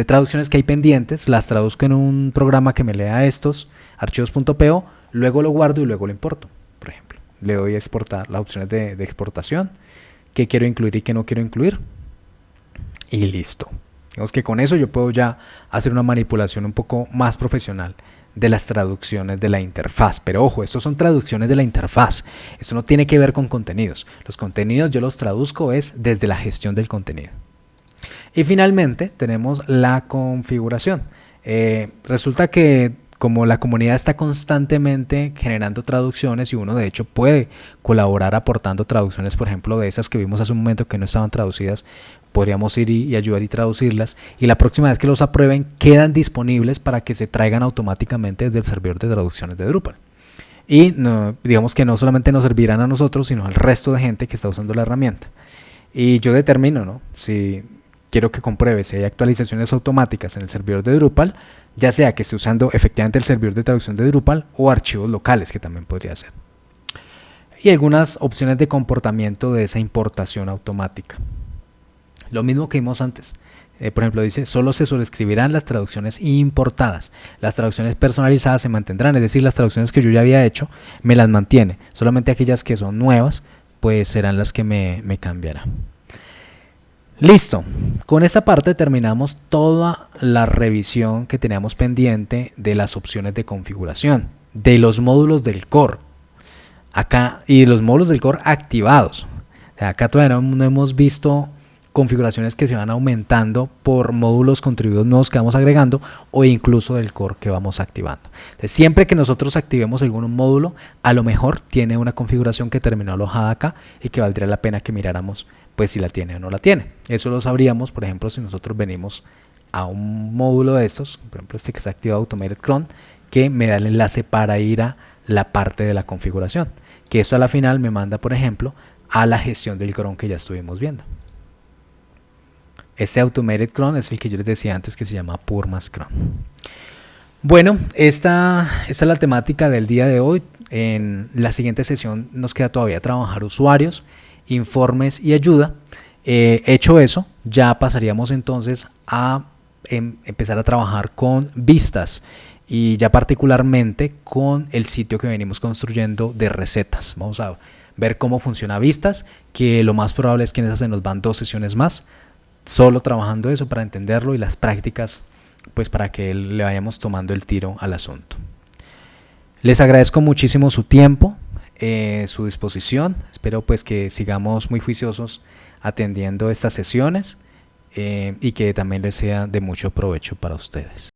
traducciones que hay pendientes, las traduzco en un programa que me lea estos archivos .po, luego lo guardo y luego lo importo. Por ejemplo, le doy a exportar, las opciones de exportación, qué quiero incluir y qué no quiero incluir, y listo. Digamos que con eso yo puedo ya hacer una manipulación un poco más profesional de las traducciones de la interfaz. Pero ojo, estos son traducciones de la interfaz, esto no tiene que ver con contenidos. Los contenidos yo los traduzco es desde la gestión del contenido. Y finalmente tenemos la configuración. Resulta que como la comunidad está constantemente generando traducciones, y uno de hecho puede colaborar aportando traducciones, por ejemplo, de esas que vimos hace un momento que no estaban traducidas, podríamos ir y ayudar y traducirlas, y la próxima vez que los aprueben quedan disponibles para que se traigan automáticamente desde el servidor de traducciones de Drupal. Y no, digamos que no solamente nos servirán a nosotros, sino al resto de gente que está usando la herramienta. Y yo determino, ¿no?, si quiero que compruebe si hay actualizaciones automáticas en el servidor de Drupal, ya sea que esté usando efectivamente el servidor de traducción de Drupal o archivos locales, que también podría ser. Y algunas opciones de comportamiento de esa importación automática. Lo mismo que vimos antes. Por ejemplo, dice, solo se sobreescribirán las traducciones importadas. Las traducciones personalizadas se mantendrán, es decir, las traducciones que yo ya había hecho me las mantiene. Solamente aquellas que son nuevas, pues serán las que me cambiarán. Listo, con esa parte terminamos toda la revisión que teníamos pendiente de las opciones de configuración, de los módulos del core, acá, y los módulos del core activados. O sea, acá todavía no hemos visto configuraciones que se van aumentando por módulos contribuidos nuevos que vamos agregando, o incluso del core que vamos activando. Entonces, siempre que nosotros activemos algún módulo, a lo mejor tiene una configuración que terminó alojada acá y que valdría la pena que miráramos pues si la tiene o no la tiene. Eso lo sabríamos, por ejemplo, si nosotros venimos a un módulo de estos, por ejemplo este que está activado, Automated Cron, que me da el enlace para ir a la parte de la configuración, que esto a la final me manda, por ejemplo, a la gestión del cron que ya estuvimos viendo. Este Automated Cron es el que yo les decía antes, que se llama Purmas Cron. Bueno, esta es la temática del día de hoy. En la siguiente sesión nos queda todavía trabajar usuarios, informes y ayuda. Hecho eso, ya pasaríamos entonces a empezar a trabajar con vistas, y ya particularmente con el sitio que venimos construyendo de recetas. Vamos a ver cómo funciona vistas, que lo más probable es que en esas se nos van 2 sesiones más, solo trabajando eso para entenderlo, y las prácticas pues para que le vayamos tomando el tiro al asunto. Les agradezco muchísimo su tiempo, su disposición. Espero pues que sigamos muy juiciosos atendiendo estas sesiones, y que también les sea de mucho provecho para ustedes.